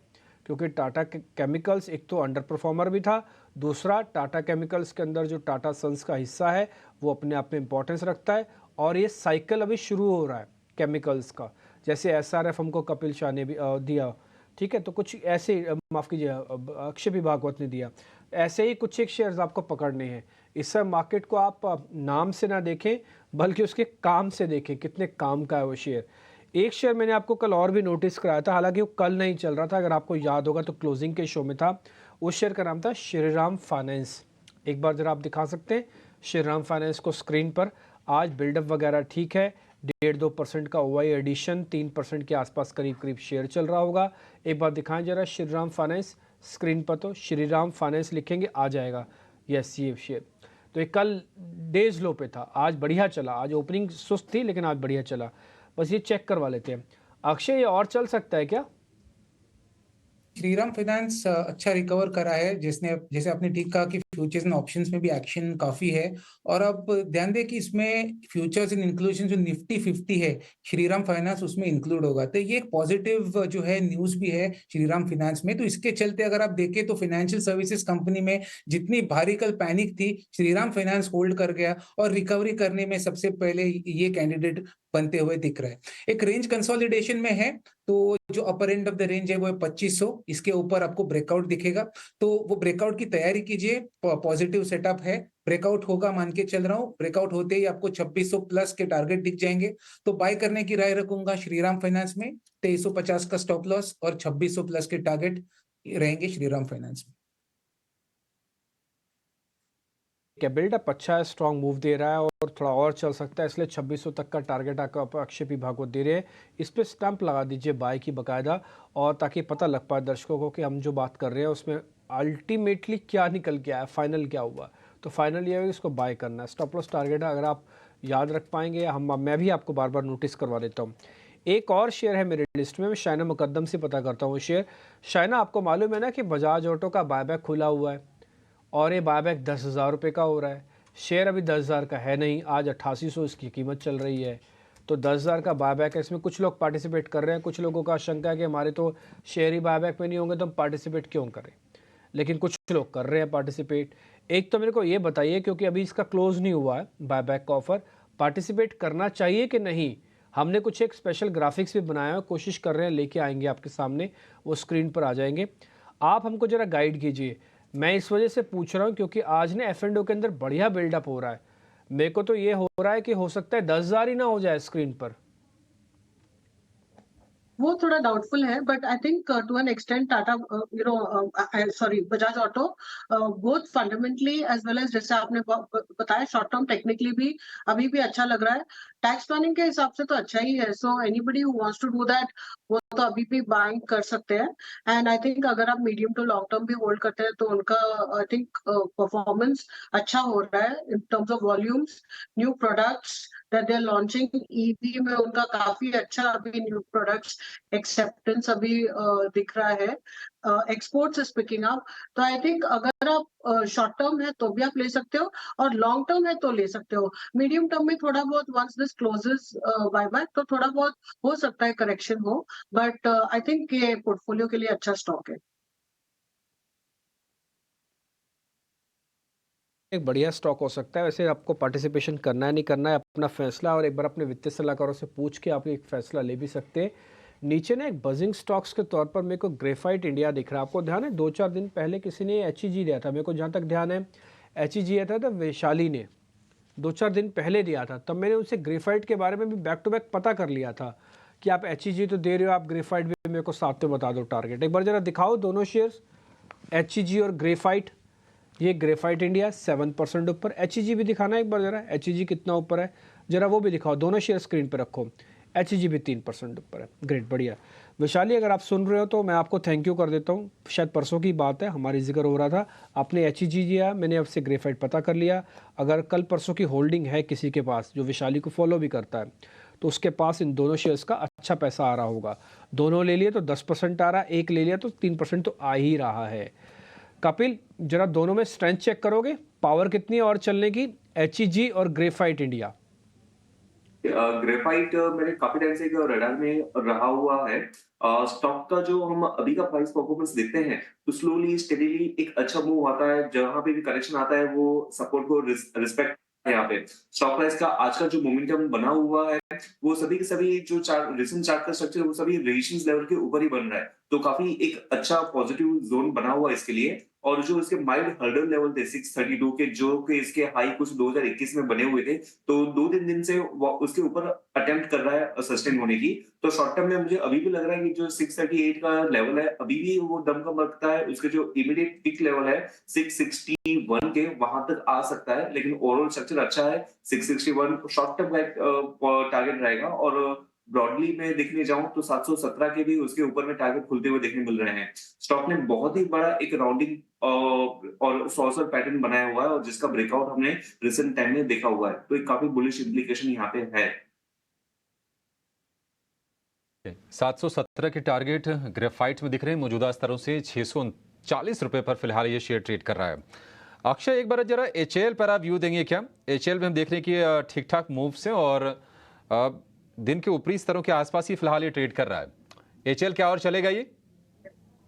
क्योंकि टाटा केमिकल्स एक तो अंडर परफॉर्मर भी था, दूसरा टाटा केमिकल्स के अंदर जो टाटा सन्स का हिस्सा है वो अपने आप में इंपॉर्टेंस रखता है, और ये साइकिल अभी शुरू हो रहा है केमिकल्स का। जैसे SRF हमको कपिल शाह ने भी दिया, ठीक है, तो कुछ ऐसे, माफ़ कीजिए, अक्षय भी भागवत ने दिया, ऐसे ही कुछ एक शेयर्स आपको पकड़ने हैं। इस समय मार्केट को आप नाम से ना देखें बल्कि उसके काम से देखें, कितने काम का है वो शेयर। एक शेयर मैंने आपको कल और भी नोटिस कराया था, हालांकि वो कल नहीं चल रहा था, अगर आपको याद होगा तो क्लोजिंग के शो में था। उस शेयर का नाम था श्रीराम फाइनेंस। एक बार जरा आप दिखा सकते हैं श्रीराम फाइनेंस को स्क्रीन पर। आज बिल्डअप वगैरह ठीक है, 1.5-2% का OI एडिशन, 3% के आसपास करीब करीब शेयर चल रहा होगा। एक बार दिखाएं जरा श्रीराम फाइनेंस स्क्रीन पर, तो श्रीराम फाइनेंस लिखेंगे आ जाएगा, यस ये शेयर। तो ये कल डेज लो पे था, आज बढ़िया चला। आज ओपनिंग सुस्त थी लेकिन आज बढ़िया चला। बस ये चेक करवा लेते हैं। अक्षय, ये और चल सकता है क्या? श्रीराम फाइनेंस अच्छा रिकवर करा है, जिसने जैसे आपने ठीक कहा कि फ्यूचर्स एंड ऑप्शंस में भी एक्शन काफी है। और अब ध्यान दें कि इसमें फ्यूचर्स एंड इंक्लूजन जो निफ्टी 50 है, श्रीराम फाइनेंस उसमें इंक्लूड होगा। तो ये एक पॉजिटिव जो है न्यूज भी है श्रीराम फाइनेंस में। तो इसके चलते अगर आप देखें तो फाइनेंशियल सर्विसेज कंपनी में जितनी भारी कल पैनिक थी, श्रीराम फाइनेंस होल्ड कर गया और रिकवरी करने में सबसे पहले ये कैंडिडेट बनते हुए दिख रहा है। एक रेंज कंसोलिडेशन में है, तो जो अपर एंड ऑफ द रेंज है वो है 2500, इसके ऊपर आपको ब्रेकआउट दिखेगा, तो वो ब्रेकआउट की तैयारी कीजिए। पॉजिटिव सेटअप है, ब्रेकआउट होगा मान के चल रहा हूँ। ब्रेकआउट होते ही आपको 2600 प्लस के टारगेट दिख जाएंगे, तो बाय करने की राय रखूंगा श्रीराम फाइनेंस में। 2350 का स्टॉप लॉस और 2600 प्लस के टारगेट रहेंगे श्रीराम फाइनेंस में। क्या बिल्डअप अच्छा है, स्ट्रॉन्ग मूव दे रहा है और थोड़ा और चल सकता है, इसलिए 2600 तक का टारगेट आपको अक्षय पी भागवत दे रहे हैं। इस पर स्टैंप लगा दीजिए बाय की बाकायदा, और ताकि पता लग पाए दर्शकों को कि हम जो बात कर रहे हैं उसमें अल्टीमेटली क्या निकल के आया, फाइनल क्या हुआ। तो फाइनल ये है कि इसको बाय करना है। स्टॉप लॉस टारगेट है, अगर आप याद रख पाएंगे, मैं भी आपको बार बार नोटिस करवा देता हूँ। एक और शेयर है मेरी लिस्ट में, मैं शाइना मुकद्दम से पता करता हूँ शेयर। शाइना, आपको मालूम है ना कि बजाज ऑटो का बायबैक खुला हुआ है और ये बायबैक 10,000 रुपये का हो रहा है। शेयर अभी 10,000 का है नहीं, आज 8800 इसकी कीमत चल रही है। तो 10,000 का बायबैक है, इसमें कुछ लोग पार्टिसिपेट कर रहे हैं। कुछ लोगों का आशंका है कि हमारे तो शेयर ही बायबैक में नहीं होंगे तो हम पार्टिसिपेट क्यों करें, लेकिन कुछ लोग कर रहे हैं पार्टिसिपेट। एक तो मेरे को ये बताइए, क्योंकि अभी इसका क्लोज नहीं हुआ है बायबैक का ऑफर, पार्टिसिपेट करना चाहिए कि नहीं। हमने कुछ एक स्पेशल ग्राफिक्स भी बनाया है, कोशिश कर रहे हैं लेके आएंगे आपके सामने, वो स्क्रीन पर आ जाएंगे। आप हमको ज़रा गाइड कीजिए। मैं इस वजह से पूछ रहा हूँ क्योंकि आज ने F&O के अंदर बढ़िया बिल्डअप हो रहा है। मेरे को तो ये हो रहा है कि हो सकता है 10,000 ही ना हो जाए स्क्रीन पर। वो थोड़ा डाउटफुल है, but I think to an extent Tata sorry Bajaj auto both fundamentally as well as, जैसे आपने बताया, शॉर्ट टर्म टेक्निकली भी अभी भी अच्छा लग रहा है। टैक्स प्लानिंग के हिसाब से तो अच्छा ही है, so anybody who wants to do that वो तो अभी भी बाइंग कर सकते हैं। एंड आई थिंक अगर आप मीडियम टू लॉन्ग टर्म भी होल्ड करते हैं तो उनका आई थिंक परफॉर्मेंस अच्छा हो रहा है इन terms of volumes, new products that they're launching। EV में उनका काफी अच्छा अभी न्यू प्रोडक्ट्स एक्सेप्टेंस अभी दिख रहा है। Exports is picking up. तो आई थिंक अगर आप शॉर्ट टर्म है तो भी आप ले सकते हो और लॉन्ग टर्म है तो ले सकते हो। मीडियम टर्म में थोड़ा बहुत वंस दिस क्लोजेस बाय तो थोड़ा बहुत हो सकता है करेक्शन हो, बट आई थिंक ये पोर्टफोलियो के लिए अच्छा स्टॉक है। एक बढ़िया स्टॉक हो सकता है। वैसे आपको पार्टिसिपेशन करना है नहीं करना है अपना फैसला, और एक बार अपने वित्तीय सलाहकारों से पूछ के आप एक फैसला ले भी सकते हैं। नीचे ना एक बजिंग स्टॉक्स के तौर पर मेरे को ग्रेफाइट इंडिया दिख रहा है। आपको ध्यान है 2-4 दिन पहले किसी ने HEG दिया था, मेरे को जहाँ तक ध्यान है HEG दिया था वैशाली ने 2-4 दिन पहले दिया था। तब मैंने उनसे ग्रेफाइट के बारे में भी बैक टू बैक पता कर लिया था कि आप HEG तो दे रहे हो, आप ग्रेफाइट भी मेरे को साथ में बता दो टारगेट। एक बार जरा दिखाओ दोनों शेयर्स, HEG और ग्रेफाइट। ये ग्रेफाइट इंडिया 7% ऊपर, HEG भी दिखाना एक बार जरा, HEG कितना ऊपर है जरा वो भी दिखाओ। दोनों शेयर स्क्रीन पर रखो। HEG भी 3% ऊपर है, ग्रेट, बढ़िया। वैशाली, अगर आप सुन रहे हो तो मैं आपको थैंक यू कर देता हूँ। शायद परसों की बात है, हमारी जिक्र हो रहा था, आपने HEG दिया, मैंने आपसे ग्रेफाइट पता कर लिया। अगर कल परसों की होल्डिंग है किसी के पास जो वैशाली को फॉलो भी करता है तो उसके पास इन दोनों शेयर्स का अच्छा पैसा आ रहा होगा। दोनों ले लिए तो 10% आ रहा है, एक ले लिया तो 3% तो आ ही रहा है। कपिल, जरा दोनों में स्ट्रेंथ चेक करोगे, पावर कितनी है और चलने की, HEG और ग्रेफाइट इंडिया। ग्रेफाइट मेरे काफी टाइम से एक रडार में रहा हुआ है। स्टॉक का जो हम अभी का प्राइस परफॉर्मेंस देखते हैं तो स्लोली स्टेडीली एक अच्छा मूव आता है। जहां पे भी करेक्शन आता है वो सपोर्ट को रिस्पेक्ट है। यहाँ पे स्टॉक प्राइस का आज का जो मोमेंटम बना हुआ है वो सभी के सभी जो रिसेंट चार्ट का स्ट्रक्चर वो सभी रेजिस्टेंस लेवल के ऊपर ही बन रहा है, तो काफी एक अच्छा पॉजिटिव जोन बना हुआ है इसके लिए। और जो इसके माइल्ड हर्डल लेवल थे 632 के, जो कि इसके हाई कुछ 2021 में बने हुए थे, तो 2-3 दिन से उसके ऊपर अटेम्प्ट कर रहा है सस्टेन होने की। तो शॉर्ट टर्म में मुझे अभी भी लग रहा है कि जो 638 का लेवल है अभी भी वो दमकम रखता है। उसके जो इमीडिएट पिक लेवल है 661 के, वहां तक आ सकता है, लेकिन ओवरऑल स्ट्रक्चर अच्छा है। 661 शॉर्ट टर्म टारगेट रहेगा, और ब्रॉडली में देखने जाऊं तो 717 के भी उसके ऊपर में टारगेट खुलते हुए देखने मिल रहे हैं। स्टॉक ने बहुत ही बड़ा एक राउंडिंग और सॉर्सर पैटर्न बनाया हुआ है, और जिसका ब्रेकआउट हमने रिसेंट टाइम में देखा हुआ है, तो एक काफी बुलिश इंप्लीकेशन यहाँ पे है। 717 के टारगेट ग्रेफाइट में दिख रहे हैं। मौजूदा स्तरों से 639 रुपए पर फिलहाल ये शेयर ट्रेड कर रहा है। अक्षय, एक बार जरा एचएएल पर आप व्यू देंगे क्या? एचएएल में हम देख रहे हैं कि ठीक ठाक मूव्स हैं और दिन के ऊपरी स्तरों के आसपास ही फिलहाल ये ट्रेड कर रहा है। एचएएल क्या और चलेगा ये?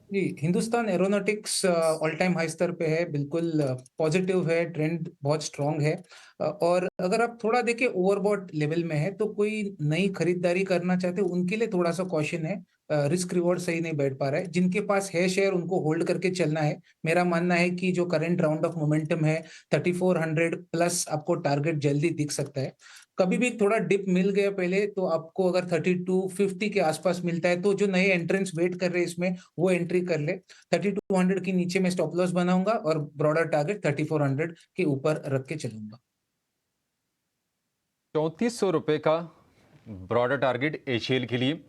जी, Hindustan aeronautics all time high स्तर पे है, बिल्कुल पॉजिटिव है, ट्रेंड बहुत स्ट्रांग है। और अगर आप थोड़ा देखें ओवरबॉट लेवल में है तो कोई नई खरीदारी करना चाहते हैं उनके लिए थोड़ा सा कॉशन है, रिस्क रिवॉर्ड सही नहीं बैठ पा रहा है। जिनके पास है शेयर उनको होल्ड करके चलना है। मेरा मानना है कि जो करंट राउंड ऑफ मोमेंटम है 3400 प्लस आपको टारगेट जल्दी दिख सकता है। कभी भी थोड़ा डिप मिल गया पहले तो आपको अगर 3250 के आसपास मिलता है तो जो नए एंट्रेंस वेट कर रहे हैं इसमें वो एंट्री कर ले। 3200 के नीचे में स्टॉप लॉस बनाऊंगा और ब्रॉडर टारगेट 3400 के ऊपर रख के चलूंगा। 3400 रुपए का ब्रॉडर टारगेट एचएएल के लिए।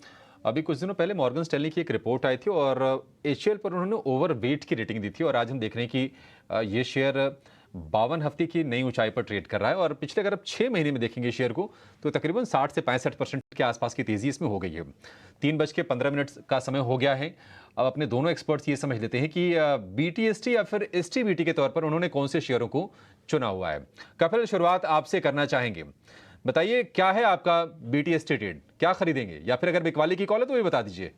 अभी कुछ दिनों पहले मॉर्गन स्टैनली की एक रिपोर्ट आई थी और एचएएल पर उन्होंने ओवरवेट की रेटिंग दी थी और आज हम देख रहे हैं कि ये शेयर 52 हफ्ते की नई ऊंचाई पर ट्रेड कर रहा है और पिछले अगर आप 6 महीने में देखेंगे शेयर को तो तकरीबन 60 से 65% के आसपास की तेजी इसमें हो गई है। 3:15 का समय हो गया है। अब अपने दोनों एक्सपर्ट्स ये समझ लेते हैं कि बीटीएसटी या फिर एसटीबीटी के तौर पर उन्होंने कौन से शेयरों को चुना हुआ है। कपिल, शुरुआत आपसे करना चाहेंगे। बताइए क्या है आपका बीटीएसटी ट्रेड, क्या खरीदेंगे या फिर अगर बिकवाली की कॉल है तो ये बता दीजिए।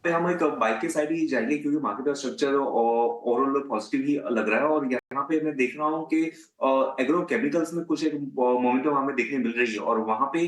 हम एक बाइक के साइड ही जाएंगे क्योंकि मार्केट का स्ट्रक्चर ओवरऑल पॉजिटिव ही लग रहा है और यहाँ पे मैं देख रहा हूँ कि एग्रो केमिकल्स में कुछ एक मोमेंटम हमें देखने मिल रही है और वहां पे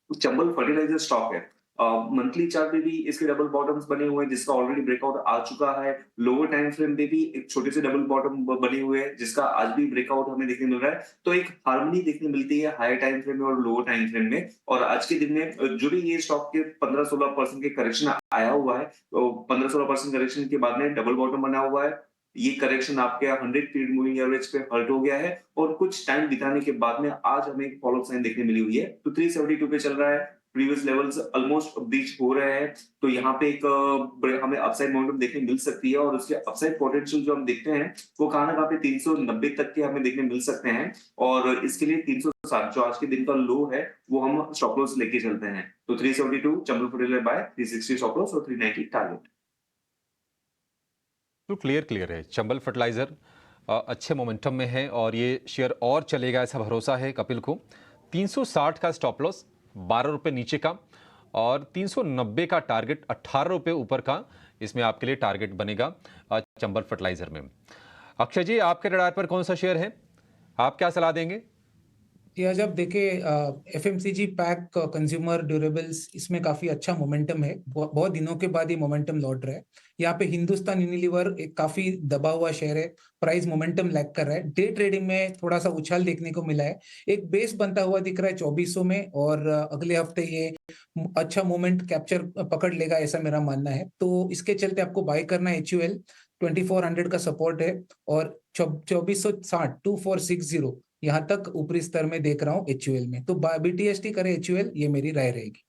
चंबल फर्टिलाइजर स्टॉक है। मंथली चार्ट में भी इसके डबल बॉटम्स बने हुए हैं जिसका ऑलरेडी ब्रेकआउट आ चुका है। लोअर टाइम फ्रेम में भी एक छोटे से डबल बॉटम बने हुए हैं जिसका आज भी ब्रेकआउट हमें देखने मिल रहा है। तो एक हार्मनी देखने मिलती है हायर टाइम फ्रेम में और लोअर टाइम फ्रेम में। और आज के दिन में जो भी ये स्टॉक के 15-16% के करेक्शन आया हुआ है, 15-16% करेक्शन के बाद में डबल बॉटम बना हुआ है। ये करेक्शन आपके 100 पीरियड मूविंग एवरेज पे हर्ट हो गया है और कुछ टाइम बिताने के बाद में आज हमें एक फॉलो साइन देखने मिली हुई है। तो 372 पे चल रहा है, प्रीवियस लेवल्स ऑलमोस्ट ब्रीच हो रहे हैं। तो यहाँ पे एक हमें अपसाइड मोमेंटम देखने मिल सकती है और उसके अपसाइड पोटेंशियल जो हम देखते हैं वो कहाँ ना कहाँ पे 390 तक के हमें देखने मिल सकते हैं और इसके लिए 360 जो आज के दिन का लो है वो हम स्टॉप लॉस लेके चलते हैं। तो 372 Chambal fertilizer buy, 360 stop loss और 390 टारगेट। तो क्लियर है, चंबल फर्टिलाइजर अच्छे मोमेंटम में है और ये शेयर और चलेगा ऐसा भरोसा है कपिल को। 360 का स्टॉप लॉस, 12 रुपये नीचे का और 390 का टारगेट, 18 रुपये ऊपर का इसमें आपके लिए टारगेट बनेगा चंबल फर्टिलाइजर में। अक्षय जी, आपके रडार पर कौन सा शेयर है, आप क्या सलाह देंगे? आज आप देखें एफएमसीजी पैक कंज्यूमर ड्यूरेबल्स इसमें काफी अच्छा मोमेंटम है। बहुत दिनों के बाद ये मोमेंटम लौट रहा है। यहाँ पे हिंदुस्तान यूनिलीवर एक काफी दबा हुआ शेयर है, प्राइस मोमेंटम लैग कर रहा है। डे ट्रेडिंग में थोड़ा सा उछाल देखने को मिला है, एक बेस बनता हुआ दिख रहा है 2400 में और अगले हफ्ते ये अच्छा मोमेंट कैप्चर पकड़ लेगा ऐसा मेरा मानना है। तो इसके चलते आपको बाय करना है HUL, 2400 का सपोर्ट है और 2460 2460 यहाँ तक ऊपरी स्तर में देख रहा हूँ HUL में। तो बीटीएसटी करे HUL, ये मेरी राय रहेगी।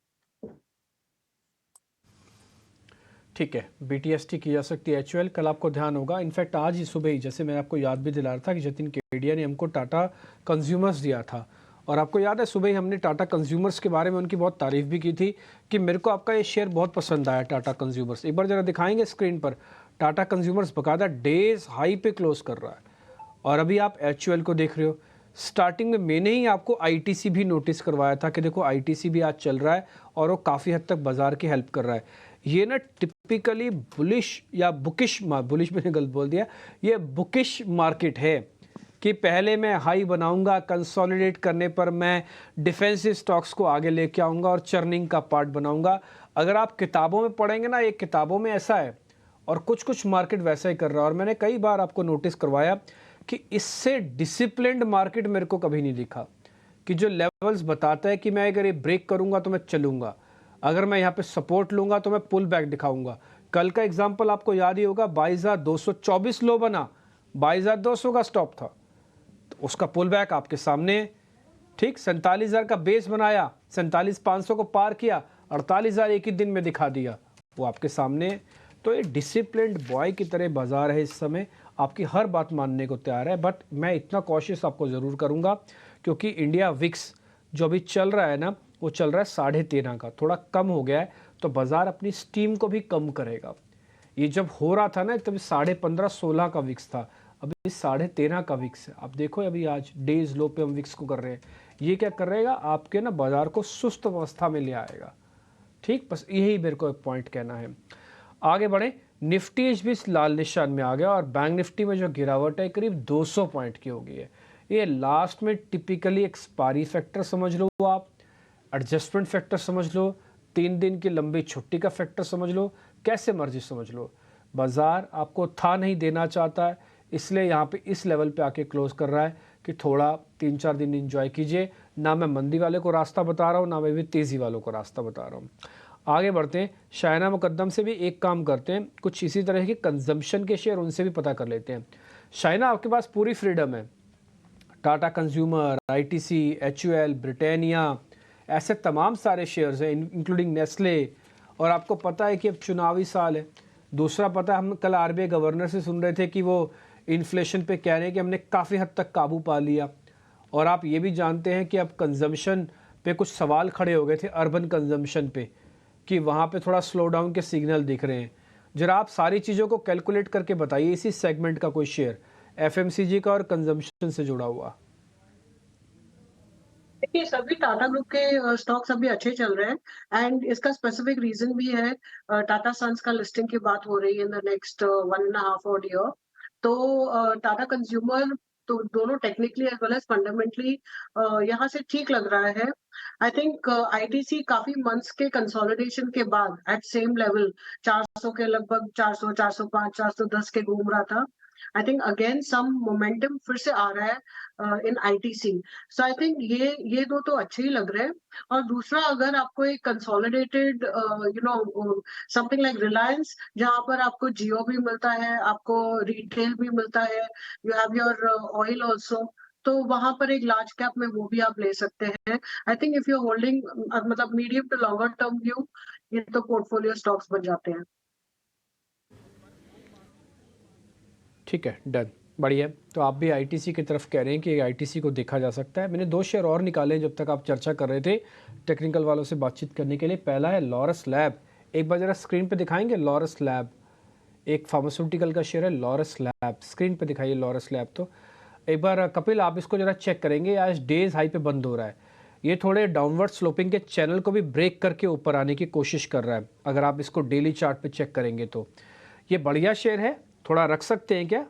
ठीक है, बीटीएसटी की जा सकती है, HUL कल आपको ध्यान होगा। इनफैक्ट आज ही सुबह ही जैसे मैं आपको याद भी दिला रहा था कि जतिन केडिया ने हमको टाटा कंज्यूमर्स दिया था और आपको याद है सुबह ही हमने टाटा कंज्यूमर्स के बारे में उनकी बहुत तारीफ भी की थी कि मेरे को आपका ये शेयर बहुत पसंद आया टाटा कंज्यूमर्स। एक बार ज़रा दिखाएंगे स्क्रीन पर, टाटा कंज्यूमर्स बकायदा डेज हाई पे क्लोज कर रहा है और अभी आप HUL को देख रहे हो। स्टार्टिंग में मैंने ही आपको ITC भी नोटिस करवाया था कि देखो ITC भी आज चल रहा है और वो काफ़ी हद तक बाजार की हेल्प कर रहा है। ये ना टिपिकली बुलिश या बुकिश, बुलिश मैंने गलत बोल दिया, ये बुकिश मार्केट है कि पहले मैं हाई बनाऊंगा, कंसोलिडेट करने पर मैं डिफेंसिव स्टॉक्स को आगे लेके आऊँगा और चर्निंग का पार्ट बनाऊँगा। अगर आप किताबों में पढ़ेंगे ना, ये किताबों में ऐसा है और कुछ मार्केट वैसा ही कर रहा है। और मैंने कई बार आपको नोटिस करवाया कि इससे डिसिप्लिन्ड मार्केट मेरे को कभी नहीं दिखा कि जो लेवल्स बताता है कि मैं अगर ये ब्रेक करूंगा तो मैं चलूंगा, अगर मैं यहाँ पे सपोर्ट लूंगा तो मैं पुल बैक दिखाऊंगा। कल का एग्जांपल आपको याद ही होगा, 22,224 लो बना, 22,200 का स्टॉप था, तो उसका पुल बैक आपके सामने। ठीक, 47,000 का बेस बनाया, 47,500 को पार किया, 48,000 एक ही दिन में दिखा दिया, वो आपके सामने। तो ये डिसिप्लिन्ड बॉय की तरह बाजार है इस समय, आपकी हर बात मानने को तैयार है। बट मैं इतना कॉशियस आपको ज़रूर करूंगा क्योंकि इंडिया विक्स जो अभी चल रहा है ना, वो चल रहा है 13.5 का, थोड़ा कम हो गया है, तो बाजार अपनी स्टीम को भी कम करेगा। ये जब हो रहा था ना तब 15.5-16 का विक्स था, अभी 13.5 का विक्स है। आप देखो अभी आज डेज लो पे हम विक्स को कर रहे हैं, ये क्या करेगा आपके ना बाजार को सुस्त अवस्था में ले आएगा। ठीक, बस यही मेरे को एक पॉइंट कहना है। आगे बढ़े, निफ्टी भी इस लाल निशान में आ गया और बैंक निफ्टी में जो गिरावट है करीब 200 पॉइंट की हो गई है। ये लास्ट में टिपिकली एक्सपायरी फैक्टर समझ लो, आप एडजस्टमेंट फैक्टर समझ लो, 3 दिन की लंबी छुट्टी का फैक्टर समझ लो, कैसे मर्जी समझ लो, बाजार आपको था नहीं देना चाहता है, इसलिए यहाँ पे इस लेवल पे आके क्लोज कर रहा है कि थोड़ा 3-4 दिन एंजॉय कीजिए। ना मैं मंदी वाले को रास्ता बता रहा हूँ, ना मैं भी तेज़ी वालों को रास्ता बता रहा हूँ। आगे बढ़ते हैं, शायना मुकद्दम से भी एक काम करते हैं, कुछ इसी तरह के कंजम्पशन के शेयर उनसे भी पता कर लेते हैं। शायना, आपके पास पूरी फ्रीडम है, Tata consumer, ITC, HUL, Britannia, ऐसे तमाम सारे शेयर्स हैं इंक्लूडिंग नेस्ले। और आपको पता है कि अब चुनावी साल है। दूसरा पता है, हम कल आरबीआई गवर्नर से सुन रहे थे कि वो इन्फ्लेशन पे कह रहे हैं कि हमने काफ़ी हद तक काबू पा लिया। और आप ये भी जानते हैं कि अब कंजम्पशन पे कुछ सवाल खड़े हो गए थे, अर्बन कंजम्पशन पे, कि वहाँ पे थोड़ा स्लो डाउन के सिग्नल दिख रहे हैं। जरा आप सारी चीज़ों को कैलकुलेट करके बताइए, इसी सेगमेंट का कोई शेयर एफएमसीजी का और कंजम्पशन से जुड़ा हुआ। देखिए, सभी टाटा ग्रुप के स्टॉक्स अभी अच्छे चल रहे हैं एंड इसका स्पेसिफिक रीजन भी है। टाटा सन्स का लिस्टिंग की बात हो रही है in the next 1.5 odd year। तो टाटा कंज्यूमर तो दोनों technically as well as fundamentally यहाँ से ठीक लग रहा है। आई थिंक आईटीसी काफी मंथ्स के कंसोलिडेशन के बाद एट सेम लेवल 400 के लगभग 400, 405, 410 के घूम रहा था। I think again some momentum फिर से आ रहा है इन आईटीसी। सो आई थिंक ये दो तो अच्छे ही लग रहे हैं। और दूसरा, अगर आपको एक कंसोलिडेटेड समथिंग लाइक रिलायंस, जहां पर आपको जियो भी मिलता है, आपको रिटेल भी मिलता है, you have your oil also, तो वहां पर एक लार्ज कैप में वो भी आप ले सकते हैं। I think if you holding मतलब medium to longer term view, ये तो पोर्टफोलियो स्टॉक्स बन जाते हैं। ठीक है, डन, बढ़िया। तो आप भी आईटीसी की तरफ कह रहे हैं कि आईटीसी को देखा जा सकता है। मैंने 2 शेयर और निकाले जब तक आप चर्चा कर रहे थे टेक्निकल वालों से बातचीत करने के लिए। पहला है लॉरस लैब, एक बार जरा स्क्रीन पे दिखाएंगे लॉरस लैब, एक फार्मास्यूटिकल का शेयर है लॉरस लैब, स्क्रीन पे दिखाइए लॉरस लैब। तो एक बार कपिल आप इसको जरा चेक करेंगे, आज डेज हाई पे बंद हो रहा है, ये थोड़े डाउनवर्ड स्लोपिंग के चैनल को भी ब्रेक करके ऊपर आने की कोशिश कर रहा है। अगर आप इसको डेली चार्ट पे चेक करेंगे तो ये बढ़िया शेयर है, थोड़ा रख सकते हैं क्या?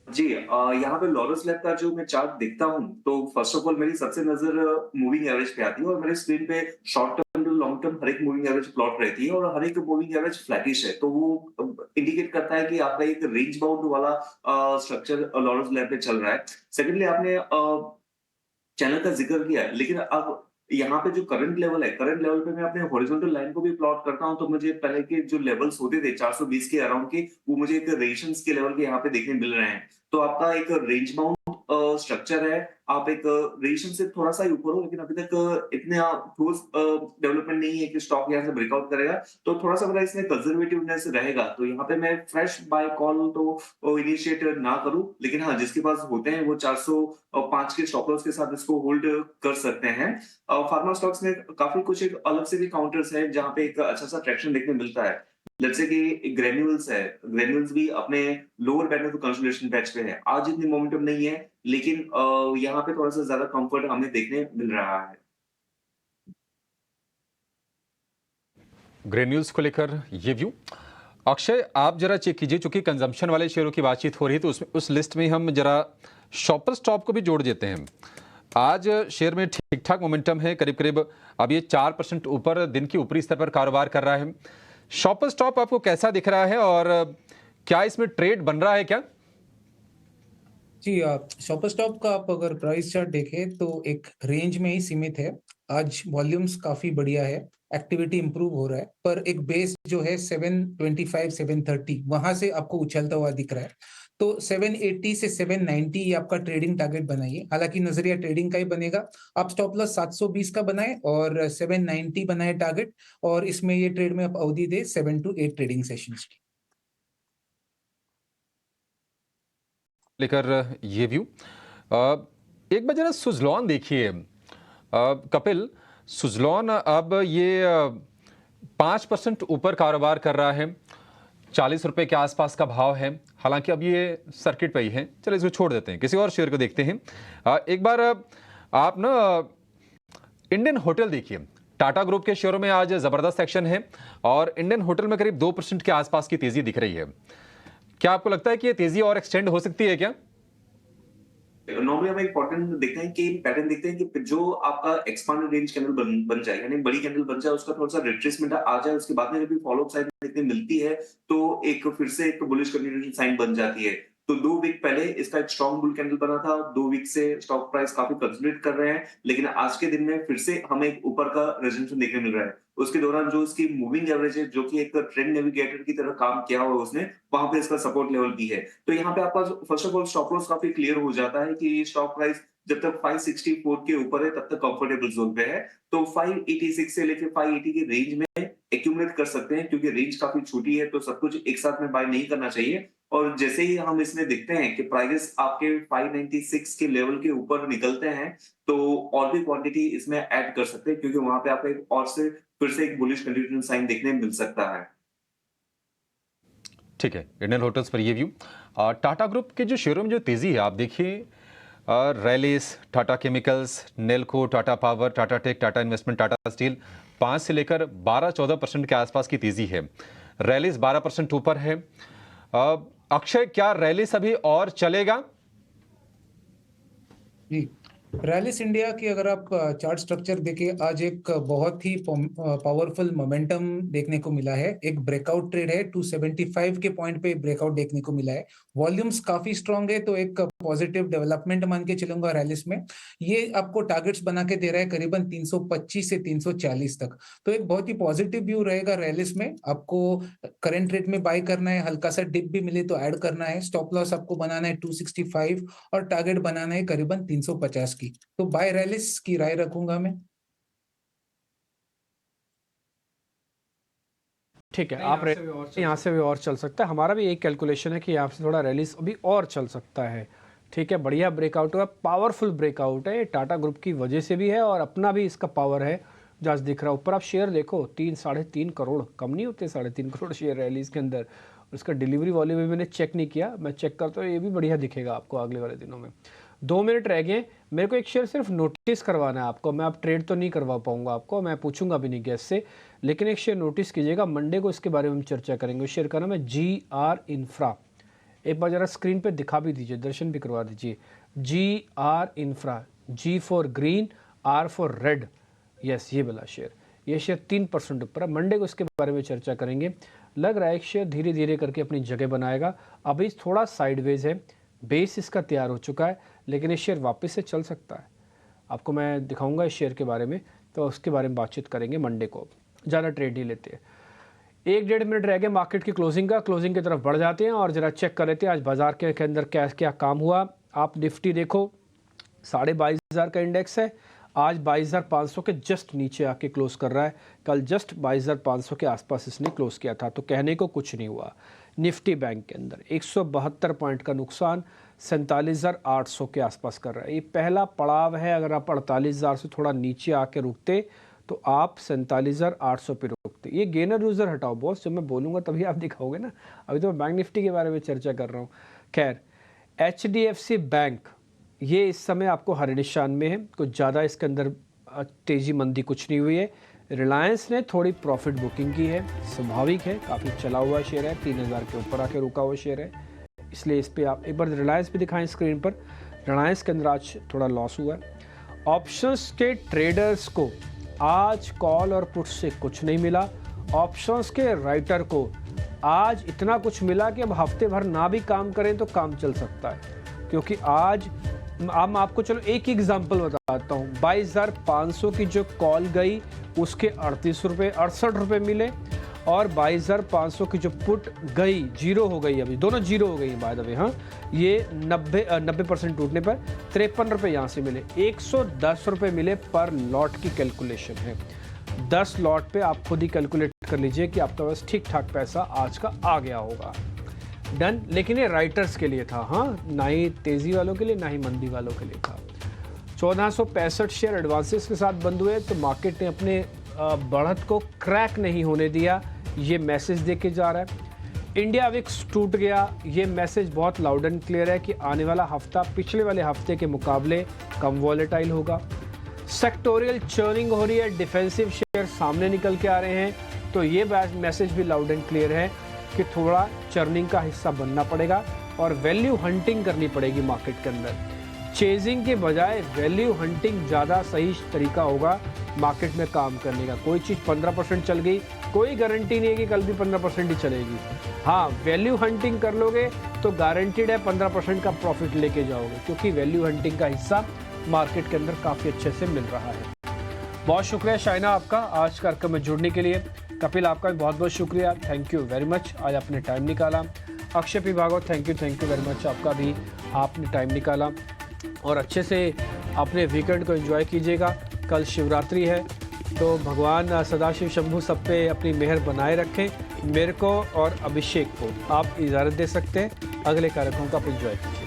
जी, यहाँ पे लॉरस लैब का जो मैं चार्ट देखता हूँ, तो फर्स्ट ऑफ ऑल मेरी सबसे नजर मूविंग एवरेज पे आती है और मेरे स्क्रीन पे short term to long term हर एक मूविंग एवरेज प्लॉट रहती है और हर एक मूविंग एवरेज फ्लैटिश है। तो वो इंडिकेट करता है कि आपका एक रेंज बाउंड वाला स्ट्रक्चर लॉरस लैब पे चल रहा है। सेकेंडली, आपने चैनल का जिक्र किया है, लेकिन अब यहाँ पे जो करंट लेवल है, करंट लेवल पे मैं अपने हॉरिजॉन्टल लाइन को भी प्लॉट करता हूँ, तो मुझे पहले के जो लेवल्स होते थे 420 के अराउंड के, वो मुझे एक रेजिस्टेंस के लेवल के यहाँ पे देखने मिल रहे हैं। तो आपका एक रेंज बाउंड स्ट्रक्चर है, आप एक रेजिस्टेंस से थोड़ा सा ही ऊपर हो, लेकिन अभी तक इतने ठोस डेवलपमेंट नहीं है कि स्टॉक यहाँ से ब्रेकआउट करेगा। तो थोड़ा सा अगर इसमें कंजर्वेटिवनेस रहेगा, तो यहाँ पे मैं फ्रेश बाय कॉल तो इनिशिएट ना करूं, लेकिन हाँ, जिसके पास होते हैं वो 405 के स्टॉप लॉस के साथ इसको होल्ड कर सकते हैं। फार्मा स्टॉक्स में काफी कुछ एक अलग से भी काउंटर्स है जहां पे एक अच्छा सा ट्रैक्शन देखने मिलता है। जैसे कि ग्रेन्यूल्स है, ग्रेन्यूल्स भी अपने lower band of consolidation patch पे है। आज इतनी मोमेंटम नहीं है, लेकिन यहाँ पे थोड़ा सा ज्यादा कंफर्ट हमें देखने मिल रहा है। ग्रेन्यूल्स को लेकर ये व्यू। अक्षय, आप जरा चेक कीजिए, चूंकि कंजम्पशन वाले शेयरों की बातचीत हो रही है तो उसमें उस लिस्ट में हम जरा शॉपर स्टॉप को भी जोड़ देते हैं। आज शेयर में ठीक ठाक मोमेंटम है, करीब करीब अब ये 4% ऊपर दिन के ऊपरी स्तर पर कारोबार कर रहा है। शॉपर स्टॉप आपको कैसा दिख रहा है और क्या इसमें ट्रेड बन रहा है क्या? जी, शॉपर स्टॉप का आप अगर प्राइस चार्ट देखें तो एक रेंज में ही सीमित है। आज वॉल्यूम्स काफी बढ़िया है, एक्टिविटी इंप्रूव हो रहा है, पर एक बेस जो है 725 730 वहां से आपको उछलता हुआ दिख रहा है। तो 780 से 790 ये आपका ट्रेडिंग टारगेट बनाइए। हालांकि नजरिया ट्रेडिंग का ही बनेगा, आप स्टॉप लॉस 720 का बनाए और 790 बनाए टारगेट, और इसमें ये ट्रेड में आप अवधि दे 7 to 8 ट्रेडिंग सेशंस की। लेकर ये व्यू एक बार जरा सुजलॉन देखिए, कपिल, सुज़लॉन अब ये 5% ऊपर कारोबार कर रहा है, 40 रुपए के आसपास का भाव है। हालांकि अब ये सर्किट पे ही है, चलो इसको छोड़ देते हैं, किसी और शेयर को देखते हैं। एक बार आप ना इंडियन होटल देखिए, टाटा ग्रुप के शेयरों में आज जबरदस्त एक्शन है और इंडियन होटल में करीब 2% के आसपास की तेजी दिख रही है। क्या आपको लगता है कि ये तेजी और एक्सटेंड हो सकती है क्या? नॉर्मली हम एक पैटर्न देखते हैं कि जो आपका एक्सपांडेड रेंज कैंडल बन जाए, यानी बड़ी कैंडल बन जाए, उसका थोड़ा सा रिट्रेसमेंट आ जाए, उसके बाद में जब भी फॉलो अप साइड देखने मिलती है तो एक फिर से एक बुलिश कंटिन्यूएशन साइन बन जाती है। तो 2 वीक पहले इसका एक स्ट्रॉन्ग बुल कैंडल बना था, 2 वीक से स्टॉक प्राइस काफी कंसोलिडेट कर रहे हैं, लेकिन आज के दिन में फिर से हमें एक ऊपर का रेजिस्टेंस देखने मिल रहा है। उसके दौरान जो इसकी मूविंग एवरेज है, जो कि एक ट्रेंड नेविगेटर की तरह काम किया हुआ उसने, वहां पे इसका सपोर्ट लेवल भी है। तो यहाँ पे आपका first of all stop loss काफी क्लियर हो जाता है कि स्टॉक प्राइस जब तक 564 के ऊपर है तब तक कंफर्टेबल जोन पे है। तो 586 से लेकर 580 के रेंज में एक्यूमुलेट कर सकते हैं, क्योंकि रेंज काफी छोटी है तो सब कुछ एक साथ में बाय नहीं करना चाहिए। और जैसे ही हम इसमें देखते हैं कि प्राइस आपके 596 के लेवल के ऊपर निकलते हैं तो और भी क्वांटिटी इसमें ऐड कर सकते हैं, क्योंकि वहां पे आपको एक और से फिर से एक बुलिश कंटिन्यूएशन साइन देखने मिल सकता है। ठीक है, इंडियन होटल्स पर ये व्यू। टाटा ग्रुप के जो शेयरों में जो तेजी है आप देखिए, Rallis, Tata chemicals, Nelco, Tata power, Tata tech, Tata investment, Tata steel 5 से लेकर 12-14% के आसपास की तेजी है। रैलिस 12% ऊपर है। अक्षय, क्या रैलिस अभी और चलेगा? जी, रैलिस इंडिया की अगर आप चार्ट स्ट्रक्चर देखें, आज एक बहुत ही पावरफुल मोमेंटम देखने को मिला है। एक ब्रेकआउट ट्रेड है, 275 के पॉइंट पे ब्रेकआउट देखने को मिला है। वॉल्यूम्स काफी स्ट्रांग है, तो एक पॉजिटिव डेवलपमेंट मान के चलूंगा रैलिस में। ये आपको टारगेट्स बना के दे रहा है करीबन 325 से 340 तक, तो एक बहुत ही पॉजिटिव व्यू रहेगा रैलिस में। आपको करंट रेट में बाय करना है, हल्का सा डिप भी मिले तो ऐड करना है। स्टॉप लॉस आपको बनाना है 265 और टारगेट बनाना है करीबन 350 की। तो बाय रैलिस की राय रखूंगा मैं। ठीक है, आप यहाँ से भी और चल सकता है। हमारा भी एक कैलकुलेशन है कि यहाँ से थोड़ा रैलीस अभी और चल सकता है। ठीक है, बढ़िया ब्रेकआउट हुआ, पावरफुल ब्रेकआउट है, टाटा ग्रुप की वजह से भी है और अपना भी इसका पावर है जो आज दिख रहा है। ऊपर आप शेयर देखो, 3-3.5 करोड़, कम नहीं होते 3.5 करोड़ शेयर रैलीज के अंदर। उसका डिलीवरी वॉल्यूम भी मैंने चेक नहीं किया, मैं चेक करता हूँ, ये भी बढ़िया दिखेगा आपको अगले वाले दिनों में। 2 मिनट रह गए, मेरे को एक शेयर सिर्फ नोटिस करवाना है आपको। मैं अब ट्रेड तो नहीं करवा पाऊंगा आपको, मैं पूछूंगा भी नहीं गेस्ट से, लेकिन एक शेयर नोटिस कीजिएगा, मंडे को इसके बारे में हम चर्चा करेंगे। उस शेयर का नाम है GR इंफ्रा। एक बार जरा स्क्रीन पे दिखा भी दीजिए, दर्शन भी करवा दीजिए। GR infra, G for green, R for red, yes ये वाला शेयर। ये शेयर 3% ऊपर है। मंडे को इसके बारे में चर्चा करेंगे। लग रहा है एक शेयर धीरे धीरे करके अपनी जगह बनाएगा। अभी थोड़ा साइडवेज है, बेस इसका तैयार हो चुका है, लेकिन ये शेयर वापस से चल सकता है। आपको मैं दिखाऊंगा इस शेयर के बारे में, तो उसके बारे में बातचीत करेंगे मंडे को। ज़्यादा ट्रेड नहीं लेते हैं। 1-1.5 मिनट रह गए मार्केट की क्लोजिंग का। क्लोजिंग की तरफ बढ़ जाते हैं और ज़रा चेक कर लेते हैं आज बाजार के अंदर क्या क्या काम हुआ। आप निफ्टी देखो, 22,500 का इंडेक्स है, आज 22,500 के जस्ट नीचे आके क्लोज कर रहा है। कल जस्ट 22,500 के आसपास इसने क्लोज किया था, तो कहने को कुछ नहीं हुआ। निफ्टी बैंक के अंदर 172 पॉइंट का नुकसान, 47,800 के आसपास कर रहा है। ये पहला पड़ाव है। अगर आप 48,000 से थोड़ा नीचे आके रुकते तो आप 47,800 पे रुकते। ये गेनर यूज़र हटाओ बॉस, जब मैं बोलूँगा तभी आप दिखाओगे ना। अभी तो मैं बैंक निफ्टी के बारे में चर्चा कर रहा हूँ। खैर, HDFC बैंक ये इस समय आपको हरे निशान में है, कुछ ज़्यादा इसके अंदर तेज़ी मंदी कुछ नहीं हुई है। रिलायंस ने थोड़ी प्रॉफिट बुकिंग की है, स्वाभाविक है, काफ़ी चला हुआ शेयर है, 3,000 के ऊपर आके रुका हुआ शेयर है, इसलिए इस पर आप एक बार रिलायंस भी दिखाएं स्क्रीन पर। रिलायंस के अंदर आज थोड़ा लॉस हुआ है। ऑप्शंस के ट्रेडर्स को आज कॉल और पुट से कुछ नहीं मिला। ऑप्शंस के राइटर को आज इतना कुछ मिला कि अब हफ्ते भर ना भी काम करें तो काम चल सकता है, क्योंकि आज हम आपको चलो एक एग्जांपल बताता हूँ। 22,500 की जो कॉल गई उसके 68 रुपये मिले, और 22,500 की जो पुट गई जीरो हो गई, अभी दोनों जीरो हो गई बाय द वे। हाँ, ये 90% टूटने पर 53 रुपये यहाँ से मिले। 110 रुपये मिले पर लॉट की कैलकुलेशन है। 10 लॉट पे आप खुद ही कैलकुलेट कर लीजिए कि आपका बस ठीक ठाक पैसा आज का आ गया होगा। डन। लेकिन ये राइटर्स के लिए था, हाँ, ना ही तेज़ी वालों के लिए ना ही मंदी वालों के लिए था। 1465 शेयर एडवांसेस के साथ बंद हुए, तो मार्केट ने अपने बढ़त को क्रैक नहीं होने दिया, ये मैसेज दे के जा रहा है। इंडिया विक्स टूट गया, ये मैसेज बहुत लाउड एंड क्लियर है कि आने वाला हफ्ता पिछले वाले हफ्ते के मुकाबले कम वॉलेटाइल होगा। सेक्टोरियल चर्निंग हो रही है, डिफेंसिव शेयर सामने निकल के आ रहे हैं, तो ये मैसेज भी लाउड एंड क्लियर है कि थोड़ा चर्निंग का हिस्सा बनना पड़ेगा और वैल्यू हंटिंग करनी पड़ेगी मार्केट के अंदर। चेजिंग के बजाय वैल्यू हंटिंग ज़्यादा सही तरीका होगा मार्केट में काम करने का। कोई चीज़ 15% चल गई, कोई गारंटी नहीं है कि कल भी 15% ही चलेगी। हाँ, वैल्यू हंटिंग कर लोगे तो गारंटीड है 15% का प्रॉफिट लेके जाओगे, क्योंकि वैल्यू हंटिंग का हिस्सा मार्केट के अंदर काफ़ी अच्छे से मिल रहा है। बहुत शुक्रिया शाइना आपका आज कार्यक्रम में जुड़ने के लिए। कपिल आपका भी बहुत बहुत शुक्रिया, थैंक यू वेरी मच, आज आपने टाइम निकाला। Akshay P Bhagwat thank you very much, आपका भी आपने टाइम निकाला और अच्छे से अपने वीकेंड को एंजॉय कीजिएगा। कल शिवरात्रि है, तो भगवान सदाशिव शंभू सब पे अपनी मेहर बनाए रखें। मेरे को और अभिषेक को आप इजाज़त दे सकते हैं, अगले कार्यक्रम का आप एंजॉय कीजिए।